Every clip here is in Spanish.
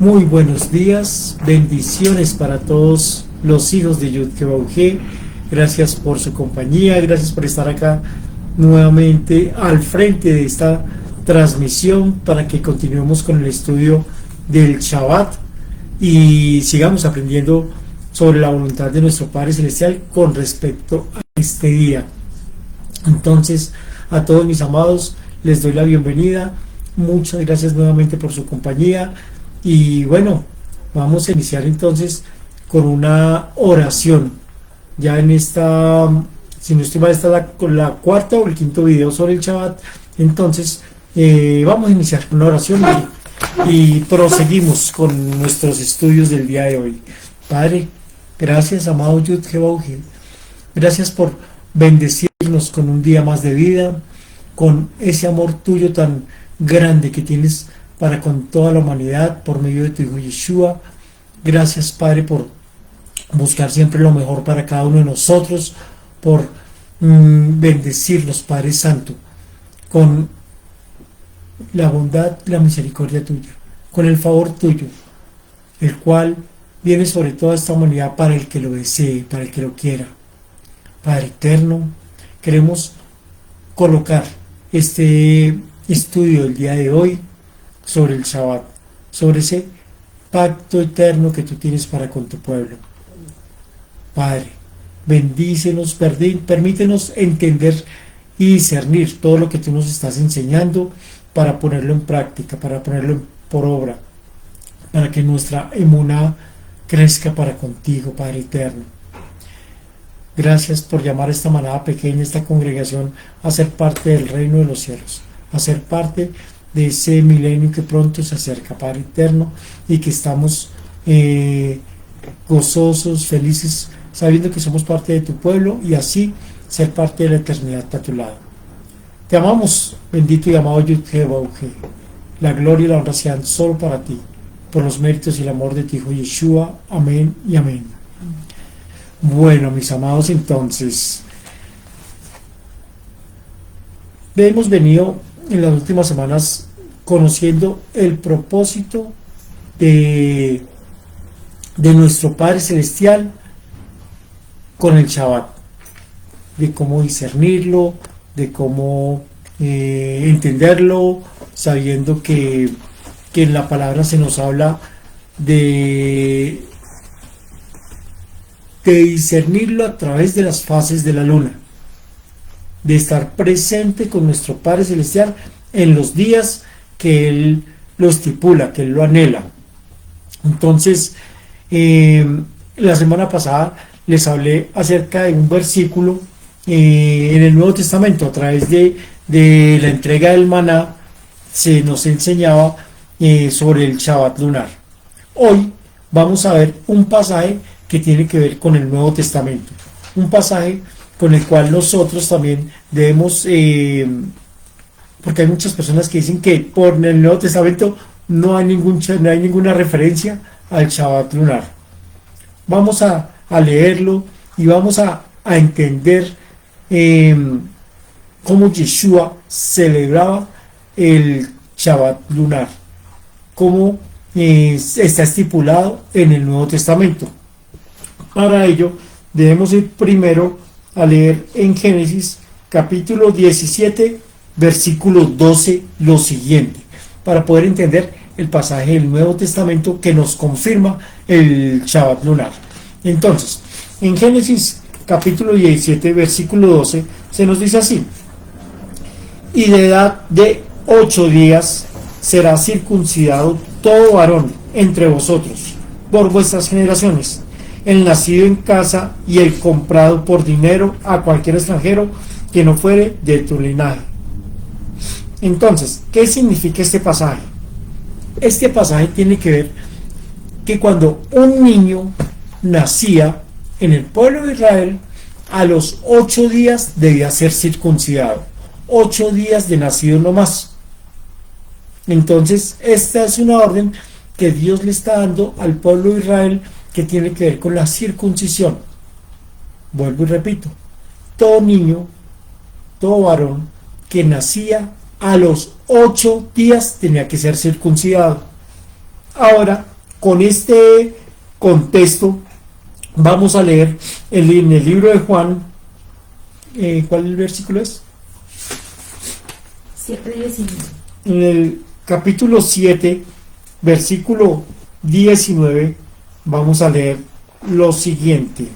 Muy buenos días, bendiciones para todos los hijos de Yud-Heh-Vah-He. Gracias por su compañía, gracias por estar acá nuevamente al frente de esta transmisión para que continuemos con el estudio del Shabbat y sigamos aprendiendo sobre la voluntad de nuestro Padre Celestial con respecto a este día. Entonces, a todos mis amados, les doy la bienvenida. Muchas gracias nuevamente por su compañía. Y bueno, vamos a iniciar entonces con una oración. Ya en esta, si no estoy mal, esta es la cuarta o el quinto video sobre el Shabbat. Entonces, vamos a iniciar con una oración y proseguimos con nuestros estudios del día de hoy. Padre, gracias, amado Yud-Heh-Vah-He. Gracias por bendecirnos con un día más de vida, con ese amor tuyo tan grande que tienes para con toda la humanidad por medio de tu Hijo Yeshua. Gracias, Padre, por buscar siempre lo mejor para cada uno de nosotros, por bendecirnos, Padre Santo, con la bondad y la misericordia tuya, con el favor tuyo, el cual viene sobre toda esta humanidad para el que lo desee, para el que lo quiera. Padre eterno, queremos colocar este estudio del día de hoy sobre el Shabbat, sobre ese pacto eterno que tú tienes para con tu pueblo. Padre, bendícenos, permítenos entender y discernir todo lo que tú nos estás enseñando para ponerlo en práctica, para ponerlo por obra, para que nuestra emuná crezca para contigo, Padre eterno. Gracias por llamar a esta manada pequeña, esta congregación, a ser parte del reino de los cielos, a ser parte de ese milenio que pronto se acerca, Padre eterno, y que estamos gozosos, felices, sabiendo que somos parte de tu pueblo y así ser parte de la eternidad a tu lado. Te amamos, bendito y amado Yud-Heh-Vah-He. La gloria y la honra sean solo para ti, por los méritos y el amor de tu Hijo Yeshua. Amén y amén. Bueno, mis amados, entonces, hemos venido en las últimas semanas conociendo el propósito de nuestro Padre Celestial con el Shabbat, de cómo discernirlo, de cómo entenderlo, sabiendo que en la palabra se nos habla de discernirlo a través de las fases de la luna, de estar presente con nuestro Padre Celestial en los días que Él lo estipula, que Él lo anhela. Entonces, la semana pasada les hablé acerca de un versículo en el Nuevo Testamento. A través de la entrega del maná se nos enseñaba sobre el Shabbat lunar. Hoy vamos a ver un pasaje que tiene que ver con el Nuevo Testamento, un pasaje con el cual nosotros también debemos, porque hay muchas personas que dicen que por el Nuevo Testamento no hay ninguna referencia al Shabbat lunar. Vamos a leerlo y vamos a entender cómo Yeshua celebraba el Shabbat lunar, cómo está estipulado en el Nuevo Testamento. Para ello debemos ir primero a leer en Génesis capítulo 17 versículo 12 lo siguiente, para poder entender el pasaje del Nuevo Testamento que nos confirma el Shabbat lunar. Entonces, en Génesis capítulo 17 versículo 12 se nos dice así: y de edad de 8 días será circuncidado todo varón entre vosotros por vuestras generaciones, el nacido en casa y el comprado por dinero a cualquier extranjero que no fuere de tu linaje. Entonces, ¿qué significa este pasaje? Este pasaje tiene que ver que cuando un niño nacía en el pueblo de Israel, a los 8 días debía ser circuncidado. 8 días de nacido no más. Entonces, esta es una orden que Dios le está dando al pueblo de Israel, que tiene que ver con la circuncisión. Vuelvo y repito: todo niño, todo varón que nacía a los 8 días tenía que ser circuncidado. Ahora con este contexto vamos a leer en el libro de Juan, ¿cuál versículo es? 7:19. En el capítulo 7, versículo 19, vamos a leer lo siguiente.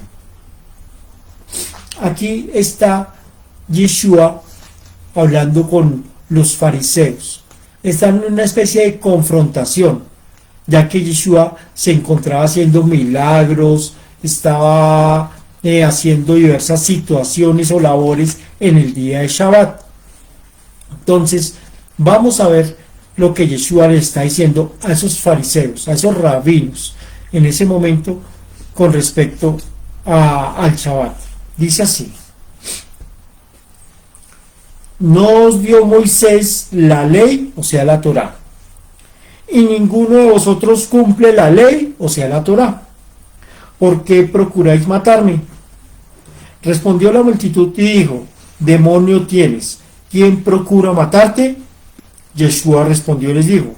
Aquí está Yeshua hablando con los fariseos. Están en una especie de confrontación, ya que Yeshua se encontraba haciendo milagros, estaba haciendo diversas situaciones o labores en el día de Shabbat. Entonces, vamos a ver lo que Yeshua le está diciendo a esos fariseos, a esos rabinos, en ese momento con respecto al Shabbat. Dice así: no os dio Moisés la ley, o sea la Torá, y ninguno de vosotros cumple la ley, o sea la Torá. ¿Por qué procuráis matarme? Respondió la multitud y dijo: demonio tienes, ¿quién procura matarte? Yeshua respondió y les dijo: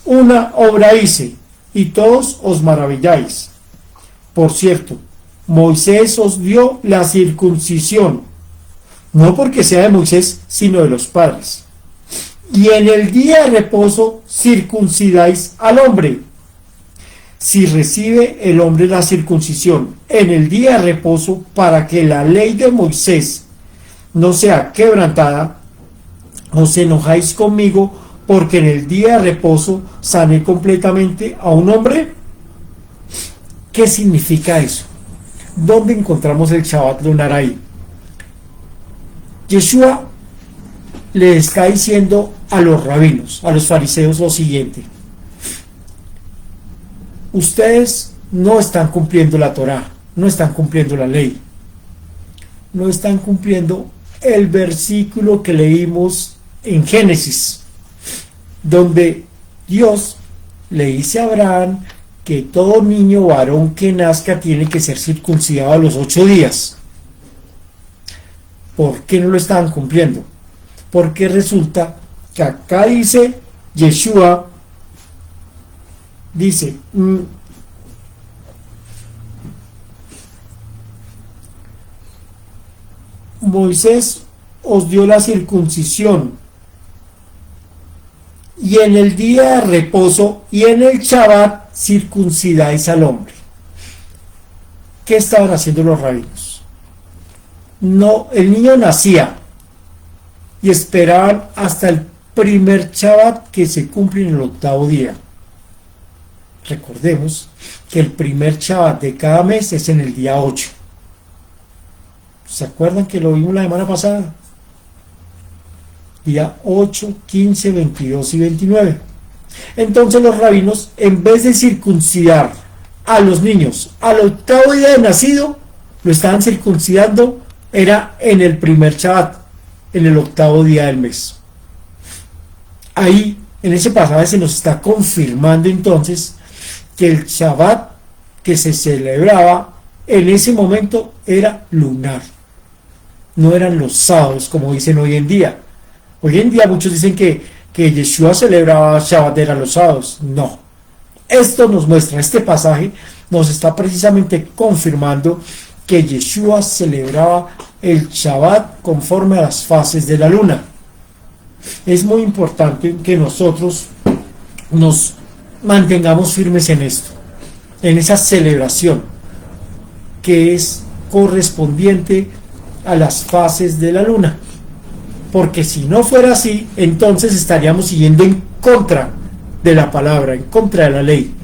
una obra hice, y todos os maravilláis. Por cierto, Moisés os dio la circuncisión, no porque sea de Moisés, sino de los padres. Y en el día de reposo circuncidáis al hombre. Si recibe el hombre la circuncisión en el día de reposo, para que la ley de Moisés no sea quebrantada, os enojáis conmigo, porque en el día de reposo sané completamente a un hombre. ¿Qué significa eso? ¿Dónde encontramos el Shabbat lunar ahí? Yeshua le está diciendo a los rabinos, a los fariseos, lo siguiente: ustedes no están cumpliendo la Torá, no están cumpliendo la ley, no están cumpliendo el versículo que leímos en Génesis, donde Dios le dice a Abraham que todo niño varón que nazca tiene que ser circuncidado a los 8 días. ¿Por qué no lo estaban cumpliendo? Porque resulta que acá dice Yeshua, dice Moisés os dio la circuncisión, y en el día de reposo y en el Shabbat circuncidáis al hombre. ¿Qué estaban haciendo los rabinos? No, el niño nacía y esperaban hasta el primer Shabbat, que se cumple en el 8º día. Recordemos que el primer Shabbat de cada mes es en el día 8. ¿Se acuerdan que lo vimos la semana pasada? Día 8, 15, 22 y 29. Entonces los rabinos, en vez de circuncidar a los niños al 8º día de nacido, lo estaban circuncidando, era en el primer Shabbat, en el 8º día del mes. Ahí, en ese pasaje, se nos está confirmando entonces que el Shabbat que se celebraba en ese momento era lunar, no eran los sábados como dicen hoy en día. Hoy en día muchos dicen que Yeshua celebraba Shabbat eran los sábados. No, esto nos muestra, este pasaje nos está precisamente confirmando que Yeshua celebraba el Shabbat conforme a las fases de la luna. Es muy importante que nosotros nos mantengamos firmes en esto, en esa celebración que es correspondiente a las fases de la luna, porque si no fuera así, entonces estaríamos siguiendo en contra de la palabra, en contra de la ley.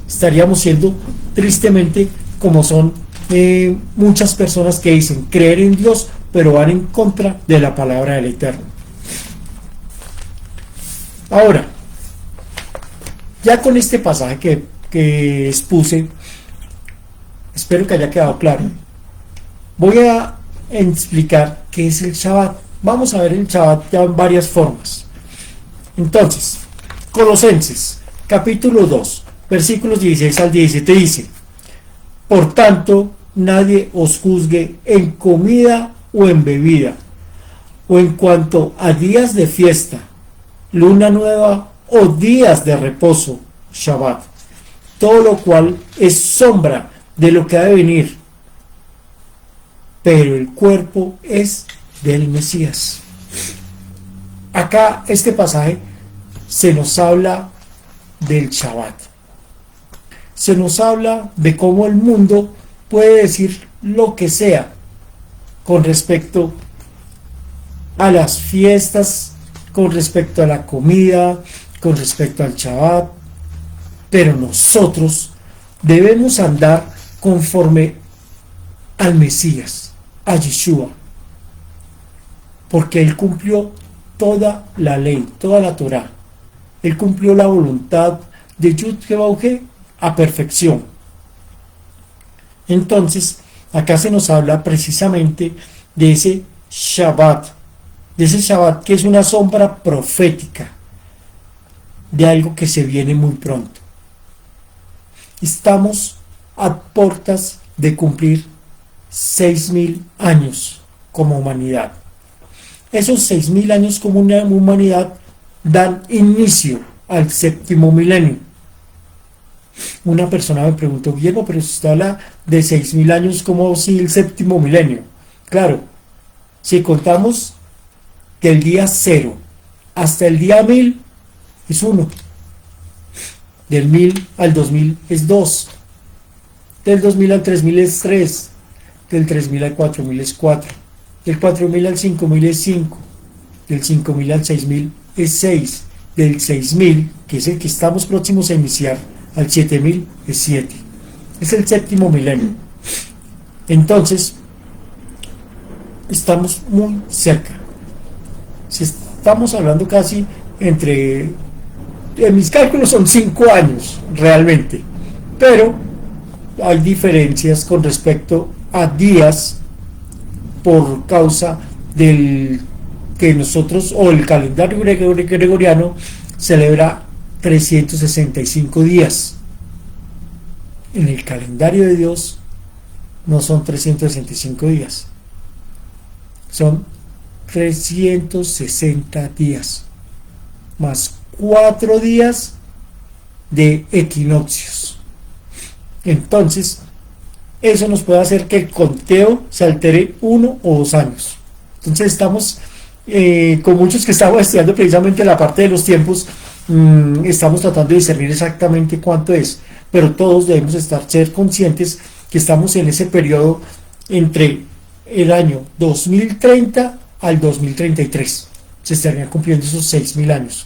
Estaríamos siendo, tristemente, como son muchas personas que dicen creer en Dios, pero van en contra de la palabra del Eterno. Ahora, ya con este pasaje que expuse, espero que haya quedado claro. Voy a explicar qué es el Shabbat. Vamos a ver el Shabbat ya en varias formas. Entonces, Colosenses, capítulo 2, versículos 16 al 17 dice: por tanto, nadie os juzgue en comida o en bebida, o en cuanto a días de fiesta, luna nueva o días de reposo, Shabbat. todo lo cual es sombra de lo que ha de venir, pero el cuerpo es del Mesías. Acá este pasaje se nos habla del Shabbat, se nos habla de cómo el mundo puede decir lo que sea con respecto a las fiestas, con respecto a la comida, con respecto al Shabbat, pero nosotros debemos andar conforme al Mesías, a Yeshua, porque Él cumplió toda la ley, toda la Torá. Él cumplió la voluntad de Yud-Heh-Vah-He a perfección. Entonces, acá se nos habla precisamente de ese Shabbat, que es una sombra profética de algo que se viene muy pronto. Estamos a puertas de cumplir 6.000 años como humanidad. Esos 6.000 años como una humanidad dan inicio al séptimo milenio. Una persona me preguntó: Guillermo, pero usted habla de 6.000 años como si el séptimo milenio. Claro, si contamos del día 0 hasta el día 1000 es 1, del 1000 al 2000 es 2, del 2000 al 3000 es 3, del 3000 al 4000 es 4, del 4000 al 5000 es 5, del 5000 al 6000 es 6, del 6000, que es el que estamos próximos a iniciar, al 7000 es 7. Es el séptimo milenio. Entonces, estamos muy cerca. Si estamos hablando casi en mis cálculos son 5 años realmente, pero hay diferencias con respecto a días por causa del que nosotros, o el calendario gregoriano celebra 365 días. En el calendario de Dios no son 365 días, son 360 días más 4 días de equinoccios. Entonces, eso nos puede hacer que el conteo se altere 1 o 2 años. Entonces estamos con muchos que estamos estudiando precisamente la parte de los tiempos, estamos tratando de discernir exactamente cuánto es, pero todos debemos ser conscientes que estamos en ese periodo entre el año 2030 al 2033. Se estarían cumpliendo esos 6.000 años.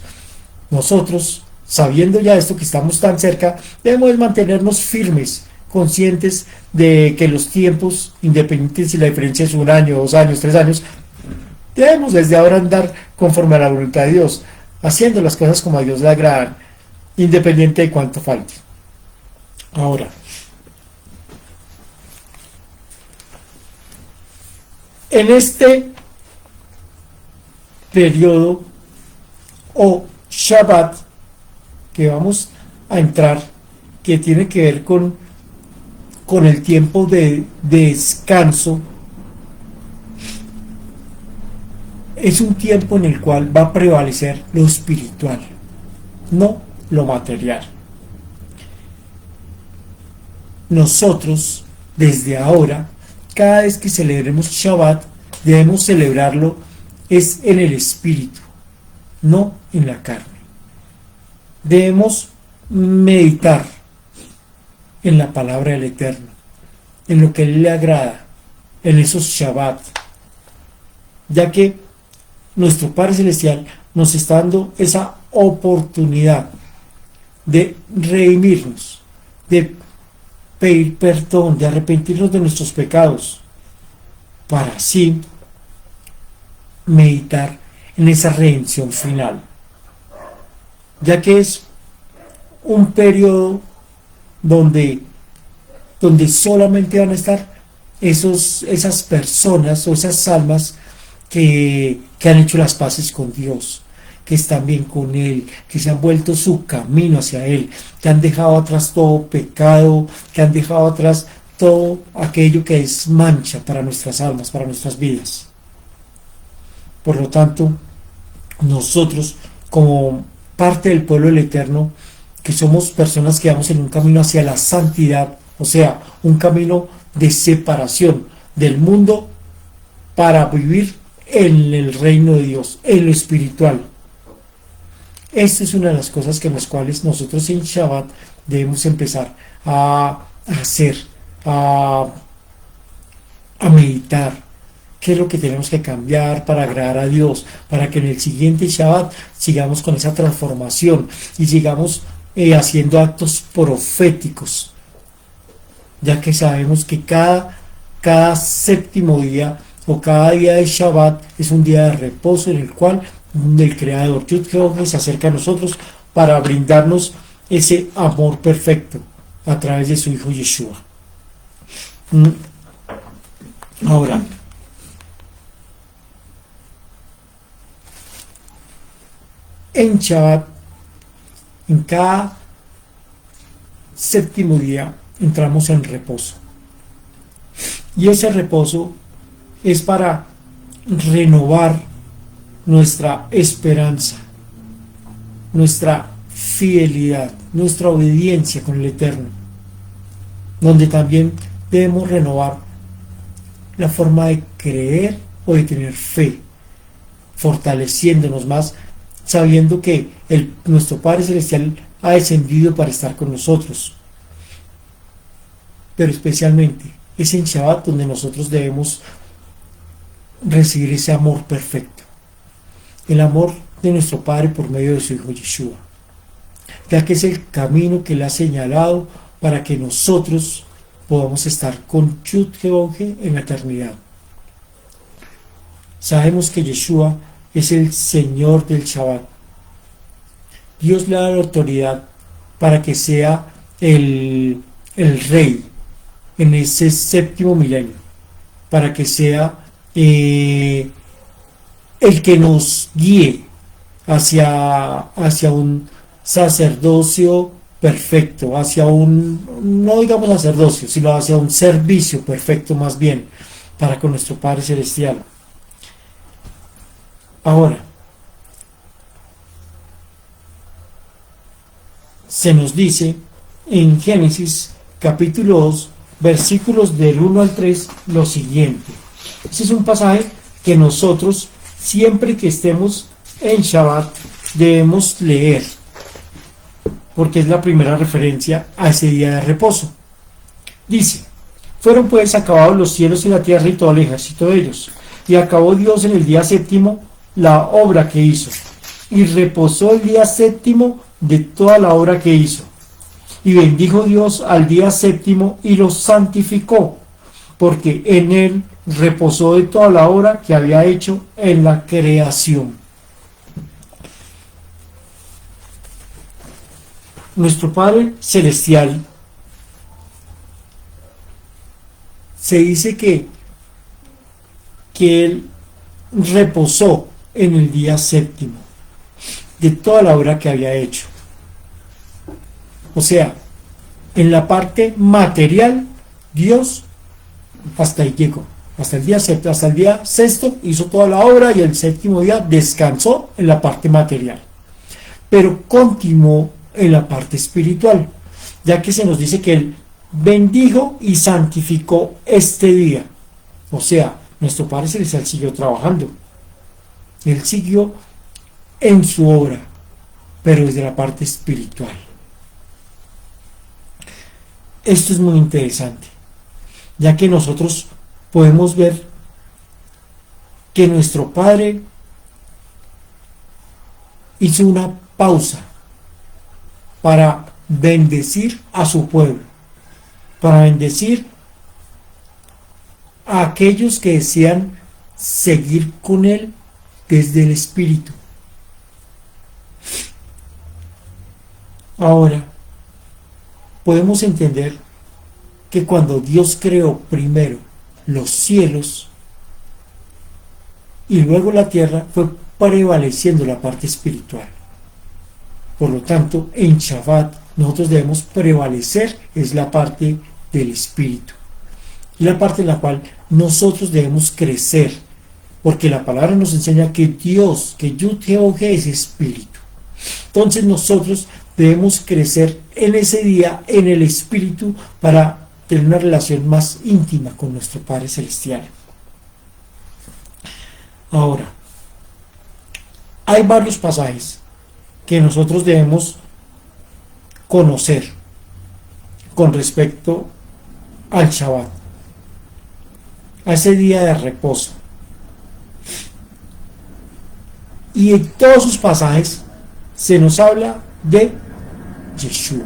Nosotros, sabiendo ya esto, que estamos tan cerca, debemos mantenernos firmes, conscientes de que los tiempos, independientes si la diferencia es 1 año, 2 años, 3 años, debemos desde ahora andar conforme a la voluntad de Dios, haciendo las cosas como a Dios le agradan, independiente de cuánto falte. Ahora, en este periodo o Shabbat que vamos a entrar, que tiene que ver con el tiempo de descanso, es un tiempo en el cual va a prevalecer lo espiritual, no lo material. Nosotros, desde ahora, cada vez que celebremos Shabbat, debemos celebrarlo es en el espíritu, no en la carne. Debemos meditar en la palabra del Eterno, en lo que a Él le agrada, en esos Shabbat, ya que nuestro Padre Celestial nos está dando esa oportunidad de redimirnos, de pedir perdón, de arrepentirnos de nuestros pecados, para así meditar en esa redención final, ya que es un periodo donde solamente van a estar esas personas o esas almas que han hecho las paces con Dios, que están bien con Él, que se han vuelto su camino hacia Él, que han dejado atrás todo pecado, que han dejado atrás todo aquello que es mancha para nuestras almas, para nuestras vidas. Por lo tanto, nosotros, como parte del pueblo del Eterno, que somos personas que vamos en un camino hacia la santidad, o sea, un camino de separación del mundo para vivir en el reino de Dios, en lo espiritual. Esta es una de las cosas que en las cuales nosotros en Shabbat debemos empezar a hacer, a meditar. ¿Qué es lo que tenemos que cambiar para agradar a Dios? Para que en el siguiente Shabbat sigamos con esa transformación y sigamos haciendo actos proféticos. Ya que sabemos que cada séptimo día o cada día de Shabbat es un día de reposo en el cual el Creador Yud-Heh-Vav-Heh se acerca a nosotros para brindarnos ese amor perfecto a través de su Hijo Yeshua. Ahora, en Shabbat, en cada séptimo día, entramos en reposo. Y ese reposo es para renovar nuestra esperanza, nuestra fidelidad, nuestra obediencia con el Eterno, donde también debemos renovar la forma de creer o de tener fe, fortaleciéndonos más, sabiendo que nuestro Padre Celestial ha descendido para estar con nosotros. Pero especialmente es en Shabbat donde nosotros debemos recibir ese amor perfecto, el amor de nuestro Padre por medio de su Hijo Yeshua, ya que es el camino que Él ha señalado para que nosotros podamos estar con Yud-Heh-Vav-Heh en la eternidad. Sabemos que Yeshua es el Señor del Shabbat. Dios le da la autoridad para que sea el Rey en ese séptimo milenio, para que sea el que nos guíe hacia un sacerdocio perfecto, hacia no digamos sacerdocio, sino hacia un servicio perfecto más bien, para con nuestro Padre Celestial. Ahora, se nos dice en Génesis capítulo 2, versículos del 1 al 3, lo siguiente. Ese es un pasaje que nosotros, siempre que estemos en Shabbat, debemos leer, porque es la primera referencia a ese día de reposo. Dice: fueron pues acabados los cielos y la tierra y todo el ejército de ellos, y acabó Dios en el día séptimo la obra que hizo, y reposó el día séptimo de toda la obra que hizo. Y bendijo Dios al día séptimo y lo santificó, porque en él reposó de toda la obra que había hecho en la creación. Nuestro Padre Celestial, se dice que Él reposó en el día séptimo de toda la obra que había hecho. O sea, en la parte material, Dios hasta ahí llegó. Hasta el día sexto hizo toda la obra y el séptimo día descansó en la parte material. Pero continuó en la parte espiritual, ya que se nos dice que Él bendijo y santificó este día. O sea, nuestro Padre Celestial siguió trabajando. Él siguió en su obra, pero desde la parte espiritual. Esto es muy interesante, ya que nosotros podemos ver que nuestro Padre hizo una pausa para bendecir a su pueblo, para bendecir a aquellos que desean seguir con Él desde el Espíritu. Ahora, podemos entender que cuando Dios creó primero los cielos y luego la tierra, fue prevaleciendo la parte espiritual. Por lo tanto, en Shabbat nosotros debemos prevalecer es la parte del espíritu, y la parte en la cual nosotros debemos crecer, porque la palabra nos enseña que Dios, que Yud-Heh-Vav-Heh es espíritu. Entonces nosotros debemos crecer en ese día en el Espíritu para tener una relación más íntima con nuestro Padre Celestial. Ahora, hay varios pasajes que nosotros debemos conocer con respecto al Shabbat, a ese día de reposo. Y en todos sus pasajes se nos habla de Yeshua.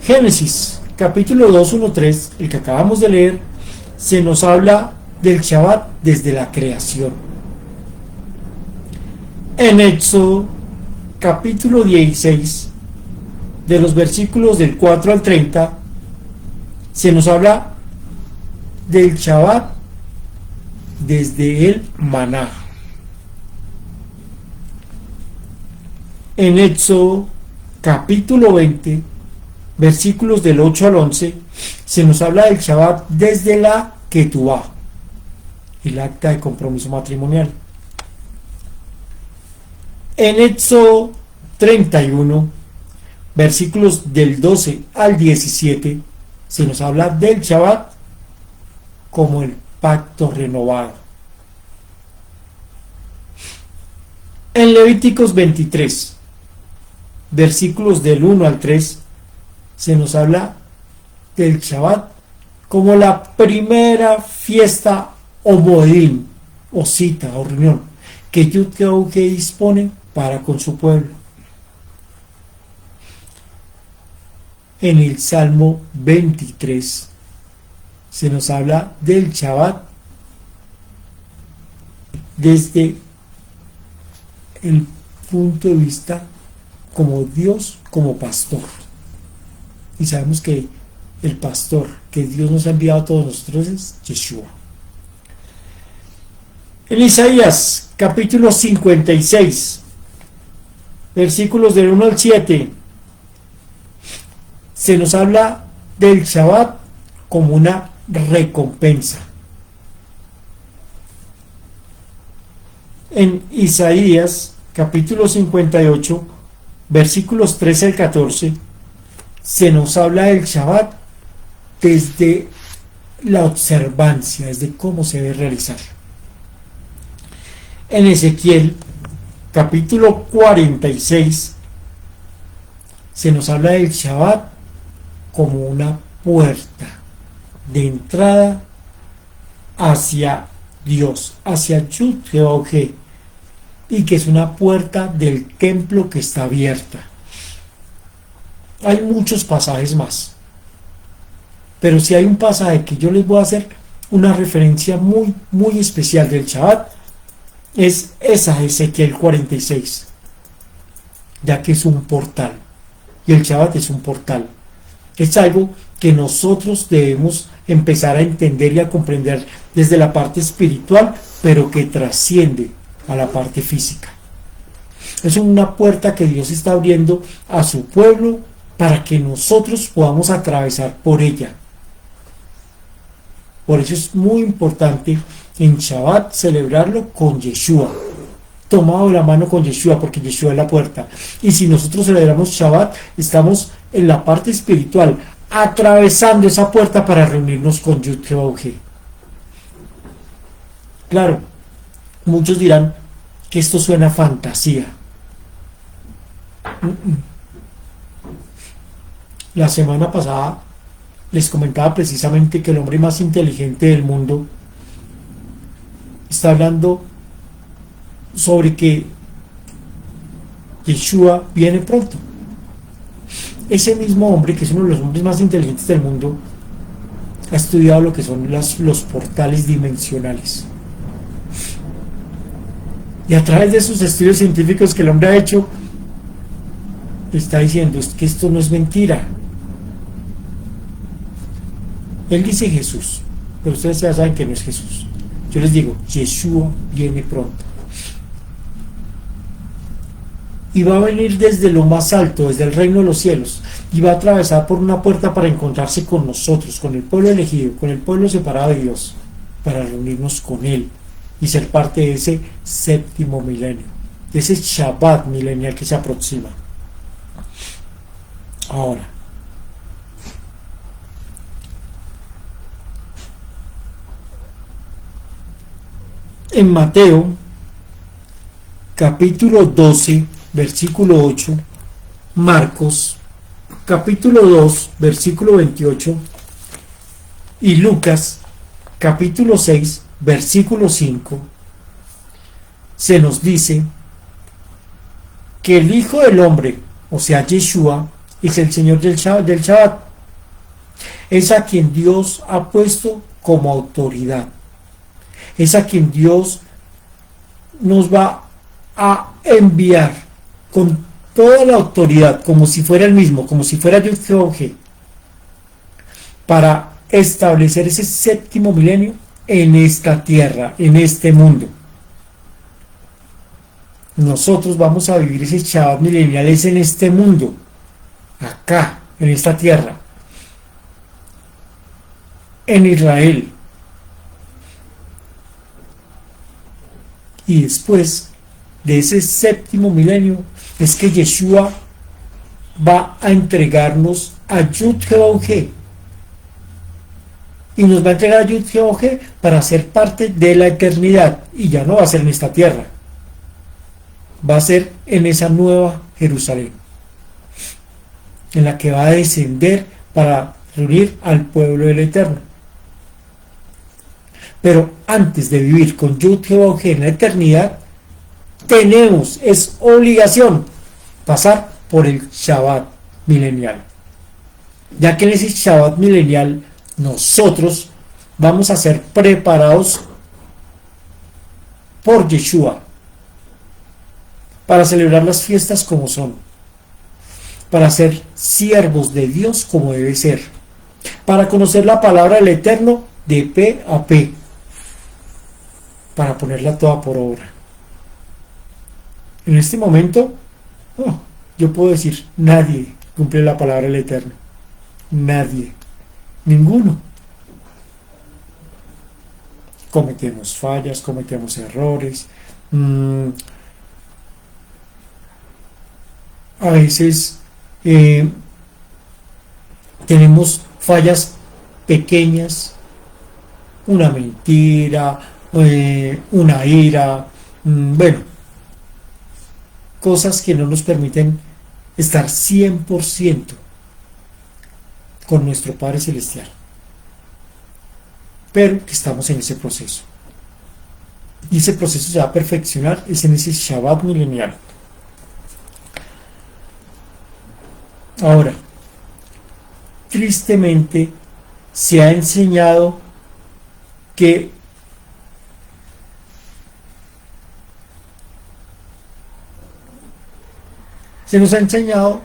Génesis, capítulo 2, 1, 3, el que acabamos de leer, se nos habla del Shabbat desde la creación. En Éxodo, capítulo 16, de los versículos del 4 al 30, se nos habla del Shabbat desde el maná. En Éxodo, capítulo 20, versículos del 8 al 11, se nos habla del Shabbat desde la Ketubá, el acta de compromiso matrimonial. En Éxodo 31, versículos del 12 al 17, se nos habla del Shabbat como el pacto renovado. En Levíticos 23, versículos del 1 al 3, se nos habla del Shabbat como la primera fiesta o moedín, o cita, o reunión, que Yud-Heh dispone para con su pueblo. En el Salmo 23 se nos habla del Shabbat desde el punto de vista como Dios, como pastor. Y sabemos que el pastor que Dios nos ha enviado a todos nosotros es Yeshua. En Isaías, capítulo 56, versículos del 1 al 7, se nos habla del Shabbat como una recompensa. En Isaías, capítulo 58, versículos 13 al 14, se nos habla del Shabbat desde la observancia, desde cómo se debe realizar. En Ezequiel, capítulo 46, se nos habla del Shabbat como una puerta de entrada hacia Dios, hacia Yud-Heh, y que es una puerta del templo que está abierta. Hay muchos pasajes más, pero si hay un pasaje que yo les voy a hacer una referencia muy, muy especial del Shabbat, es esa de Ezequiel 46, ya que es un portal, y el Shabbat es un portal. Es algo que nosotros debemos empezar a entender y a comprender desde la parte espiritual, pero que trasciende a la parte física. Es una puerta que Dios está abriendo a su pueblo para que nosotros podamos atravesar por ella. Por eso es muy importante en Shabbat celebrarlo con Yeshua, tomado de la mano con Yeshua, porque Yeshua es la puerta. Y si nosotros celebramos Shabbat, estamos en la parte espiritual, atravesando esa puerta para reunirnos con Yud-Heh. Claro, muchos dirán que esto suena a fantasía. La semana pasada les comentaba precisamente que el hombre más inteligente del mundo está hablando sobre que Yeshua viene pronto. Ese mismo hombre, que es uno de los hombres más inteligentes del mundo, ha estudiado lo que son los portales dimensionales. Y a través de esos estudios científicos que el hombre ha hecho, está diciendo que esto no es mentira. Él dice Jesús, pero ustedes ya saben que no es Jesús. Yo les digo, Yeshua viene pronto. Y va a venir desde lo más alto, desde el reino de los cielos, y va a atravesar por una puerta para encontrarse con nosotros, con el pueblo elegido, con el pueblo separado de Dios, para reunirnos con Él y ser parte de ese séptimo milenio, de ese Shabbat milenial que se aproxima. Ahora, en Mateo, capítulo 12, versículo 8, Marcos, capítulo 2, versículo 28, y Lucas, capítulo 6, versículo 5, se nos dice que el Hijo del Hombre, o sea, Yeshua, es el Señor del Shabbat. Es a quien Dios ha puesto como autoridad. Es a quien Dios nos va a enviar con toda la autoridad, como si fuera el mismo, como si fuera Yud-Heh-Vav-Heh, para establecer ese séptimo milenio en esta tierra, en este mundo. Nosotros vamos a vivir ese Shabbat milenial es en este mundo, acá, en esta tierra, en Israel. Y después de ese séptimo milenio es que Yeshua va a entregarnos a Yud-Heh-Vav-Heh, y nos va a entregar a Yud-Heh-Vav-Heh para ser parte de la eternidad, y ya no va a ser en esta tierra, va a ser en esa nueva Jerusalén, en la que va a descender para reunir al pueblo del Eterno. Pero antes de vivir con Yud-Heh-Vav-Heh en la eternidad, es obligación pasar por el Shabbat milenial, ya que en ese Shabbat milenial nosotros vamos a ser preparados por Yeshua para celebrar las fiestas como son, para ser siervos de Dios como debe ser, para conocer la palabra del Eterno de pe a pe, para ponerla toda por obra. En este momento, yo puedo decir, nadie cumple la palabra del Eterno. Nadie. Ninguno. Cometemos fallas, cometemos errores. A veces tenemos fallas pequeñas, una mentira, una ira, bueno, cosas que no nos permiten estar 100% con nuestro Padre Celestial, pero que estamos en ese proceso, y ese proceso se va a perfeccionar es en ese Shabbat milenial. Ahora, tristemente se ha enseñado que se nos ha enseñado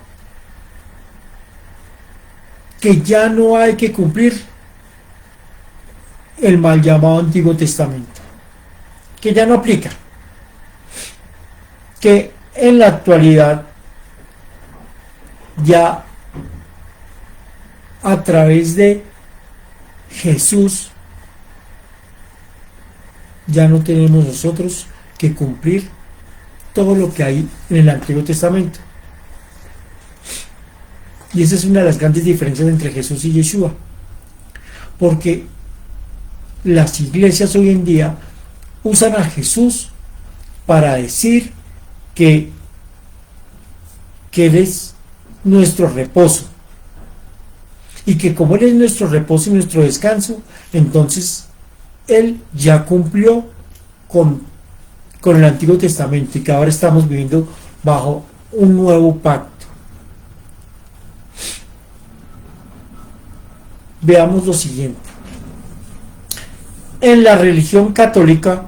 que ya no hay que cumplir el mal llamado Antiguo Testamento, que ya no aplica, que en la actualidad ya a través de Jesús ya no tenemos nosotros que cumplir todo lo que hay en el Antiguo Testamento. Y esa es una de las grandes diferencias entre Jesús y Yeshua, porque las iglesias hoy en día usan a Jesús para decir que Él es nuestro reposo, y que como Él es nuestro reposo y nuestro descanso, entonces Él ya cumplió con el Antiguo Testamento, y que ahora estamos viviendo bajo un nuevo pacto. Veamos lo siguiente. En la religión católica,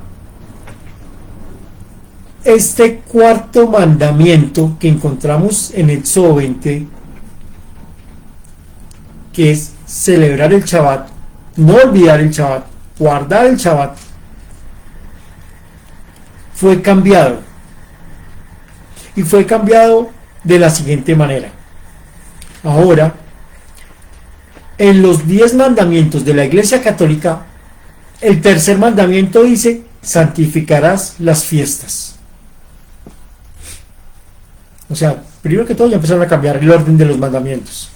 este cuarto mandamiento que encontramos en Éxodo 20, que es celebrar el Shabbat, no olvidar el Shabbat, guardar el Shabbat, fue cambiado. Y fue cambiado de la siguiente manera. Ahora, en los 10 mandamientos de la Iglesia Católica, el tercer mandamiento dice: santificarás las fiestas. O sea, primero que todo ya empezaron a cambiar el orden de los mandamientos.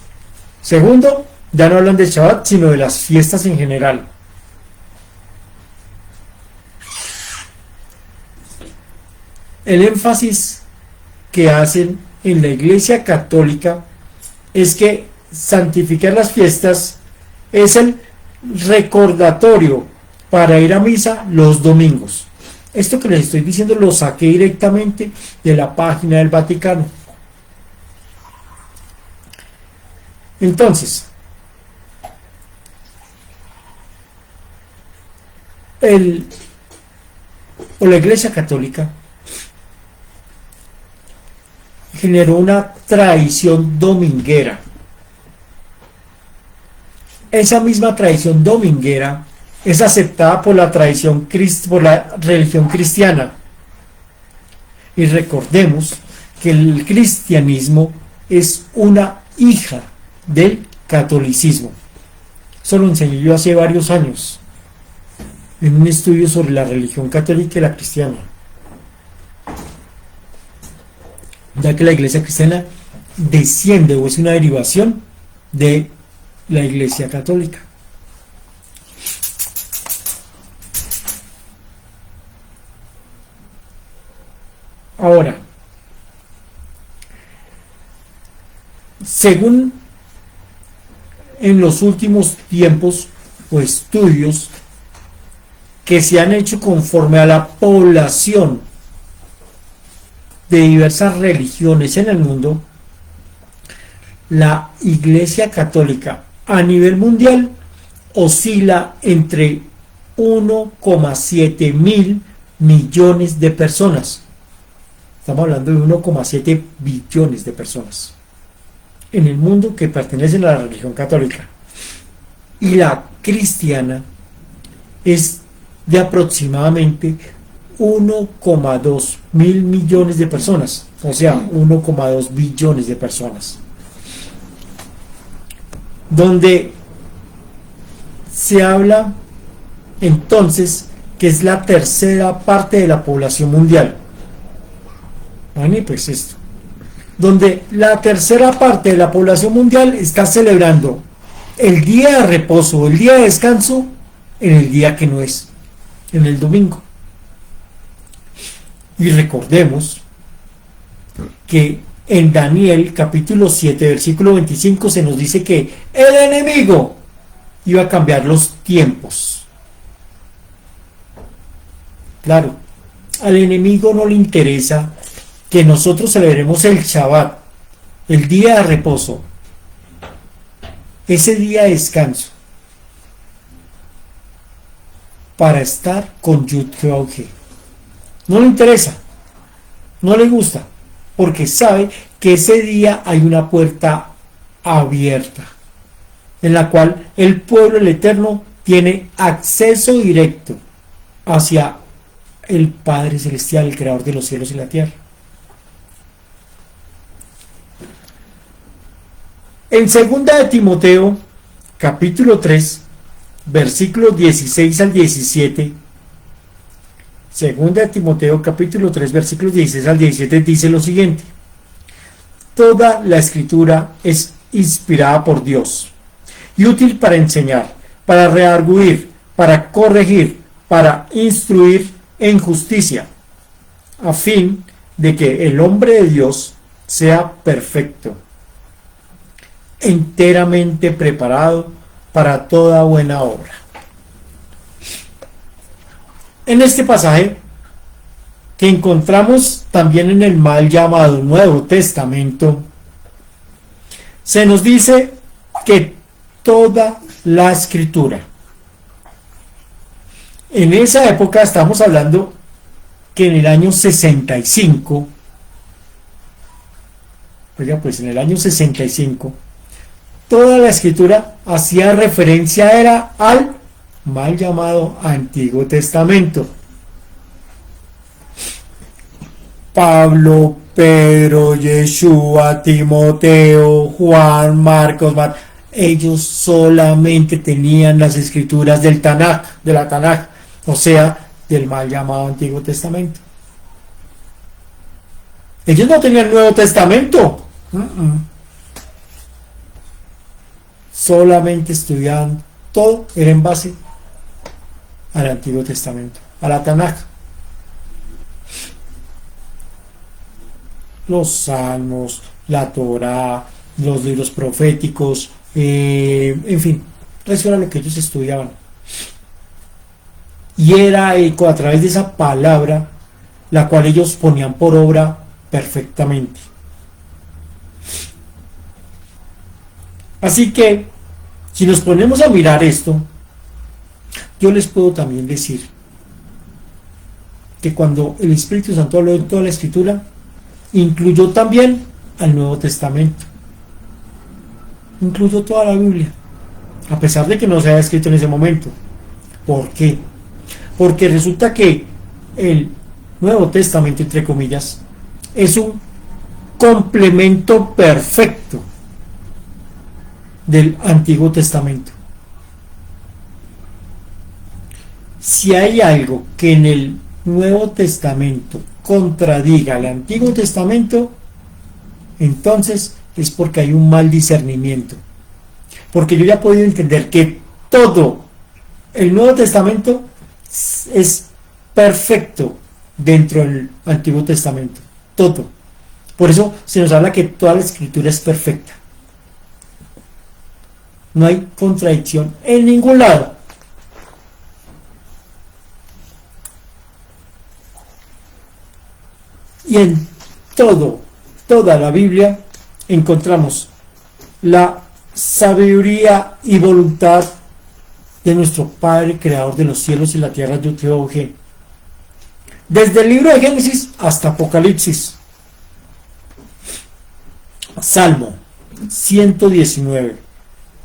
Segundo, ya no hablan del Shabbat, sino de las fiestas en general. El énfasis que hacen en la Iglesia Católica es que santificar las fiestas es el recordatorio para ir a misa los domingos. Esto que les estoy diciendo lo saqué directamente de la página del Vaticano. Entonces, la Iglesia Católica generó una tradición dominguera. Esa misma tradición dominguera es aceptada por la tradición por la religión cristiana. Y recordemos que el cristianismo es una hija del catolicismo. Eso lo enseñé yo hace varios años en un estudio sobre la religión católica y la cristiana, ya que la iglesia cristiana desciende o es una derivación de la iglesia católica. Ahora, según en los últimos tiempos o estudios que se han hecho conforme a la población de diversas religiones en el mundo, la Iglesia Católica a nivel mundial oscila entre 1,7 mil millones de personas. Estamos hablando de 1,7 billones de personas en el mundo que pertenecen a la religión católica. Y la cristiana es de aproximadamente 1,2 mil millones de personas, o sea, 1,2 billones de personas, donde se habla entonces que es la tercera parte de la población mundial. Bueno, y pues esto, donde la tercera parte de la población mundial está celebrando el día de reposo, el día de descanso, en el día que no es, en el domingo. Y recordemos que en Daniel capítulo 7 versículo 25 se nos dice que el enemigo iba a cambiar los tiempos. Claro, al enemigo no le interesa que nosotros celebremos el Shabbat, el día de reposo, ese día de descanso, para estar con Yud-Heh-Vah-He. No le interesa, no le gusta, porque sabe que ese día hay una puerta abierta, en la cual el pueblo del Eterno tiene acceso directo hacia el Padre Celestial, el Creador de los cielos y la tierra. En 2 de Timoteo, capítulo 3, versículos 16 al 17, 2 de Timoteo, capítulo 3, versículos 16 al 17, dice lo siguiente: toda la escritura es inspirada por Dios y útil para enseñar, para redarguir, para corregir, para instruir en justicia, a fin de que el hombre de Dios sea perfecto, enteramente preparado para toda buena obra. En este pasaje, que encontramos también en el mal llamado Nuevo Testamento, se nos dice que toda la escritura, en esa época estamos hablando que en el año 65, oiga, pues en el año 65, toda la escritura hacía referencia era al mal llamado Antiguo Testamento. Pablo, Pedro, Yeshua, Timoteo, Juan, Marcos, ellos solamente tenían las escrituras del Tanaj, de la Tanaj, o sea, del mal llamado Antiguo Testamento. Ellos no tenían Nuevo Testamento. Solamente estudiaban, todo era en base al Antiguo Testamento, a la Tanaj. Los salmos, la Torá, los libros proféticos, en fin, eso era lo que ellos estudiaban. Y era a través de esa palabra la cual ellos ponían por obra perfectamente. Así que, si nos ponemos a mirar esto, yo les puedo también decir que cuando el Espíritu Santo habló de toda la Escritura, incluyó también al Nuevo Testamento, incluyó toda la Biblia, a pesar de que no se haya escrito en ese momento. ¿Por qué? Porque resulta que el Nuevo Testamento, entre comillas, es un complemento perfecto del Antiguo Testamento. Si hay algo que en el Nuevo Testamento contradiga al Antiguo Testamento, entonces es porque hay un mal discernimiento. Porque yo ya he podido entender que todo el Nuevo Testamento es perfecto dentro del Antiguo Testamento. Todo. Por eso se nos habla que toda la Escritura es perfecta. No hay contradicción en ningún lado. Y en toda la Biblia encontramos la sabiduría y voluntad de nuestro Padre, creador de los cielos y la tierra, Yud-Heh-Vah-He. Desde el libro de Génesis hasta Apocalipsis. Salmo 119,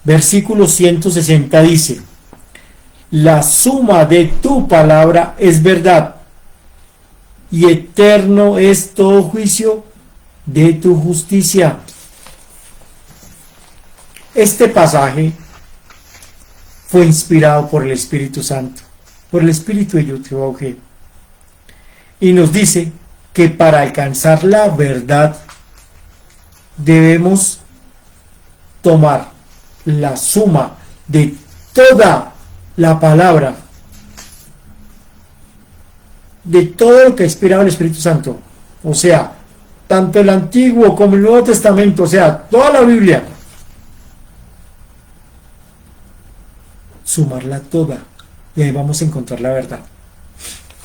versículo 160 dice: la suma de tu palabra es verdad, y eterno es todo juicio de tu justicia. Este pasaje fue inspirado por el Espíritu Santo, por el Espíritu de Yud-Heh-Vah-He, y nos dice que para alcanzar la verdad debemos tomar la suma de toda la palabra, de todo lo que ha inspirado el Espíritu Santo, o sea, tanto el Antiguo como el Nuevo Testamento, o sea, toda la Biblia, sumarla toda, y ahí vamos a encontrar la verdad.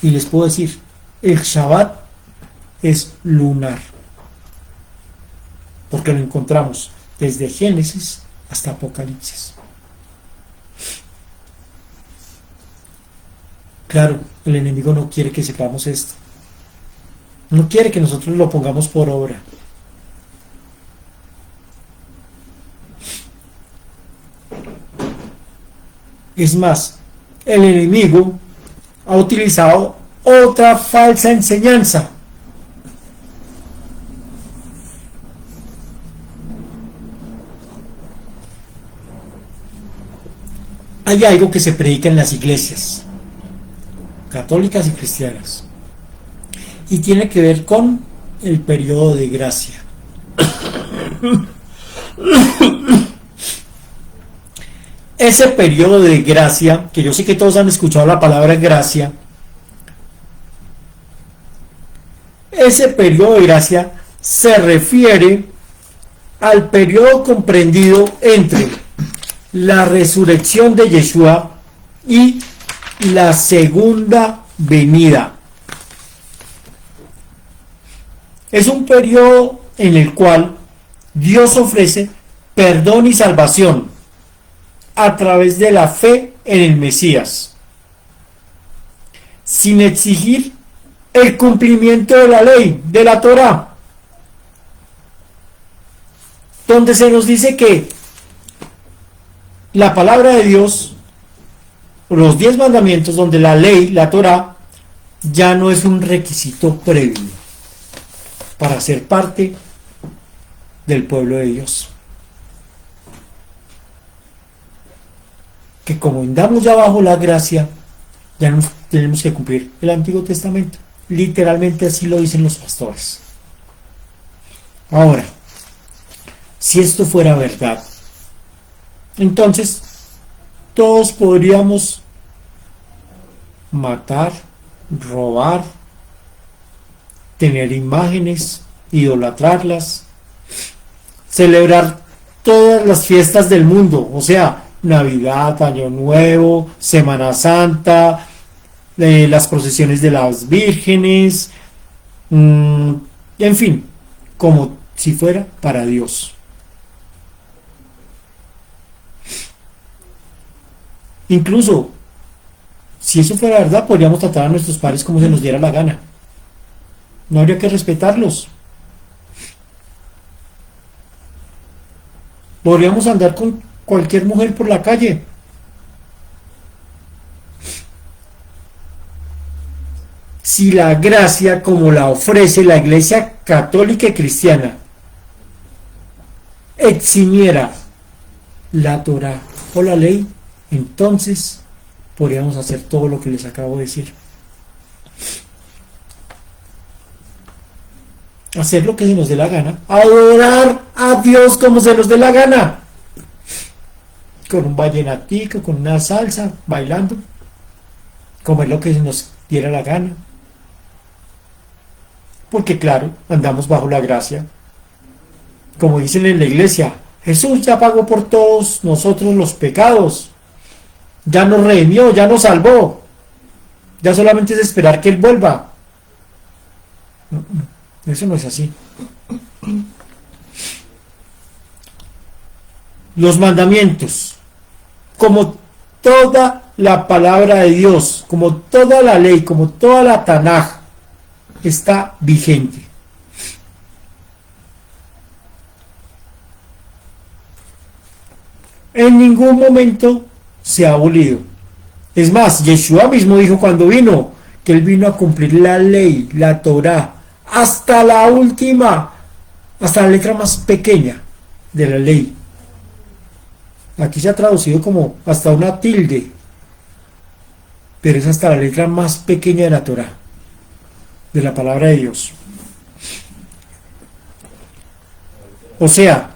Y les puedo decir, el Shabbat es lunar, porque lo encontramos desde Génesis hasta Apocalipsis. Claro, el enemigo no quiere que sepamos esto. No quiere que nosotros lo pongamos por obra. Es más, el enemigo ha utilizado otra falsa enseñanza. Hay algo que se predica en las iglesias católicas y cristianas, y tiene que ver con el periodo de gracia. Ese periodo de gracia, que yo sé que todos han escuchado la palabra gracia, ese periodo de gracia se refiere al periodo comprendido entre la resurrección de Yeshua y la segunda venida. Es un periodo en el cual Dios ofrece perdón y salvación a través de la fe en el Mesías, sin exigir el cumplimiento de la ley, de la Torá, donde se nos dice que la palabra de Dios, los 10 mandamientos, donde la ley, la Torá, ya no es un requisito previo para ser parte del pueblo de Dios. Que como andamos ya bajo la gracia, ya no tenemos que cumplir el Antiguo Testamento. Literalmente así lo dicen los pastores. Ahora, si esto fuera verdad, entonces todos podríamos matar, robar, tener imágenes, idolatrarlas, celebrar todas las fiestas del mundo, o sea, Navidad, Año Nuevo, Semana Santa, las procesiones de las vírgenes, en fin, como si fuera para Dios. Incluso, si eso fuera verdad, podríamos tratar a nuestros padres como se nos diera la gana. No habría que respetarlos. Podríamos andar con cualquier mujer por la calle. Si la gracia, como la ofrece la Iglesia Católica y Cristiana, eximiera la Torá o la ley, entonces podríamos hacer todo lo que les acabo de decir. Hacer lo que se nos dé la gana, adorar a Dios como se nos dé la gana, con un vallenatico, con una salsa, bailando, comer lo que se nos diera la gana, porque claro, andamos bajo la gracia, como dicen en la iglesia, Jesús ya pagó por todos nosotros los pecados, ya nos redimió, ya nos salvó, ya solamente es esperar que Él vuelva. Eso no es así. Los mandamientos, como toda la palabra de Dios, como toda la ley, como toda la Tanaj, está vigente. En ningún momento se ha abolido. Es más, Yeshua mismo dijo cuando vino, que Él vino a cumplir la ley, la Torá, hasta la última, hasta la letra más pequeña de la ley. Aquí se ha traducido como hasta una tilde, pero es hasta la letra más pequeña de la Torá, de la palabra de Dios. O sea,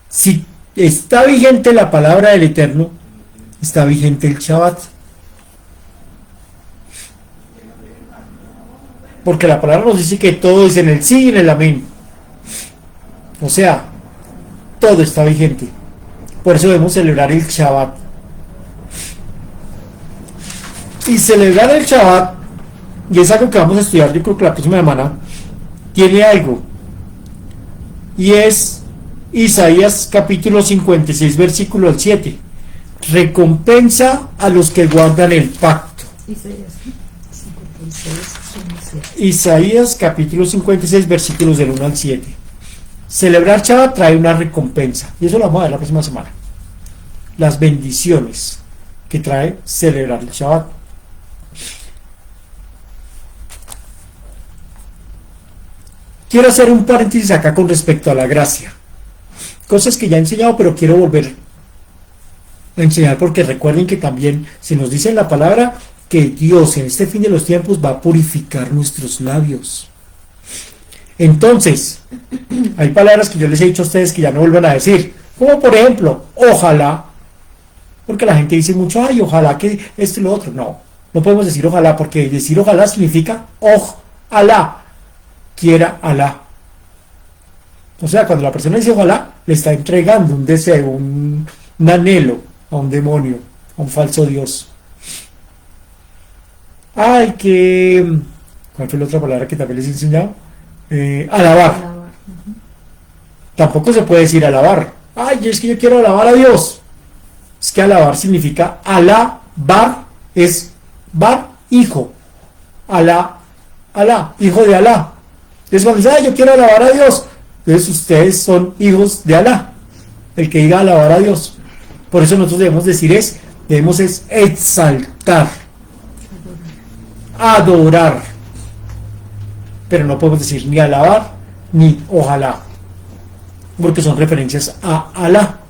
si está vigente la palabra del Eterno, está vigente el Shabbat. Porque la palabra nos dice que todo es en el sí y en el amén. O sea, todo está vigente. Por eso debemos celebrar el Shabbat. Y celebrar el Shabbat, y es algo que vamos a estudiar yo creo que la próxima semana, tiene algo. Y es Isaías capítulo 56, versículo 7. Recompensa a los que guardan el pacto. Isaías capítulo 56, versículos del 1 al 7. Celebrar Shabbat trae una recompensa. Y eso lo vamos a ver la próxima semana. Las bendiciones que trae celebrar el Shabbat. Quiero hacer un paréntesis acá con respecto a la gracia. Cosas que ya he enseñado, pero quiero volver a enseñar porque recuerden que también se nos dice en la palabra que Dios en este fin de los tiempos va a purificar nuestros labios. Entonces, hay palabras que yo les he dicho a ustedes que ya no vuelvan a decir, como por ejemplo, ojalá, porque la gente dice mucho, ay, ojalá que esto y lo otro. No, no podemos decir ojalá, porque decir ojalá significa ojalá, quiera Alá. O sea, cuando la persona dice ojalá, le está entregando un deseo, un anhelo a un demonio, a un falso Dios. Ay, que... ¿Cuál fue la otra palabra que también les he enseñado? Alabar. Tampoco se puede decir alabar. Ay, es que yo quiero alabar a Dios. Es que alabar significa alabar, es bar, hijo. Alá, Alá, hijo de Alá. Entonces cuando dice, ay, yo quiero alabar a Dios, entonces ustedes son hijos de Alá. El que diga alabar a Dios. Por eso nosotros debemos exaltar, adorar, pero no podemos decir ni alabar ni ojalá, porque son referencias a Alá.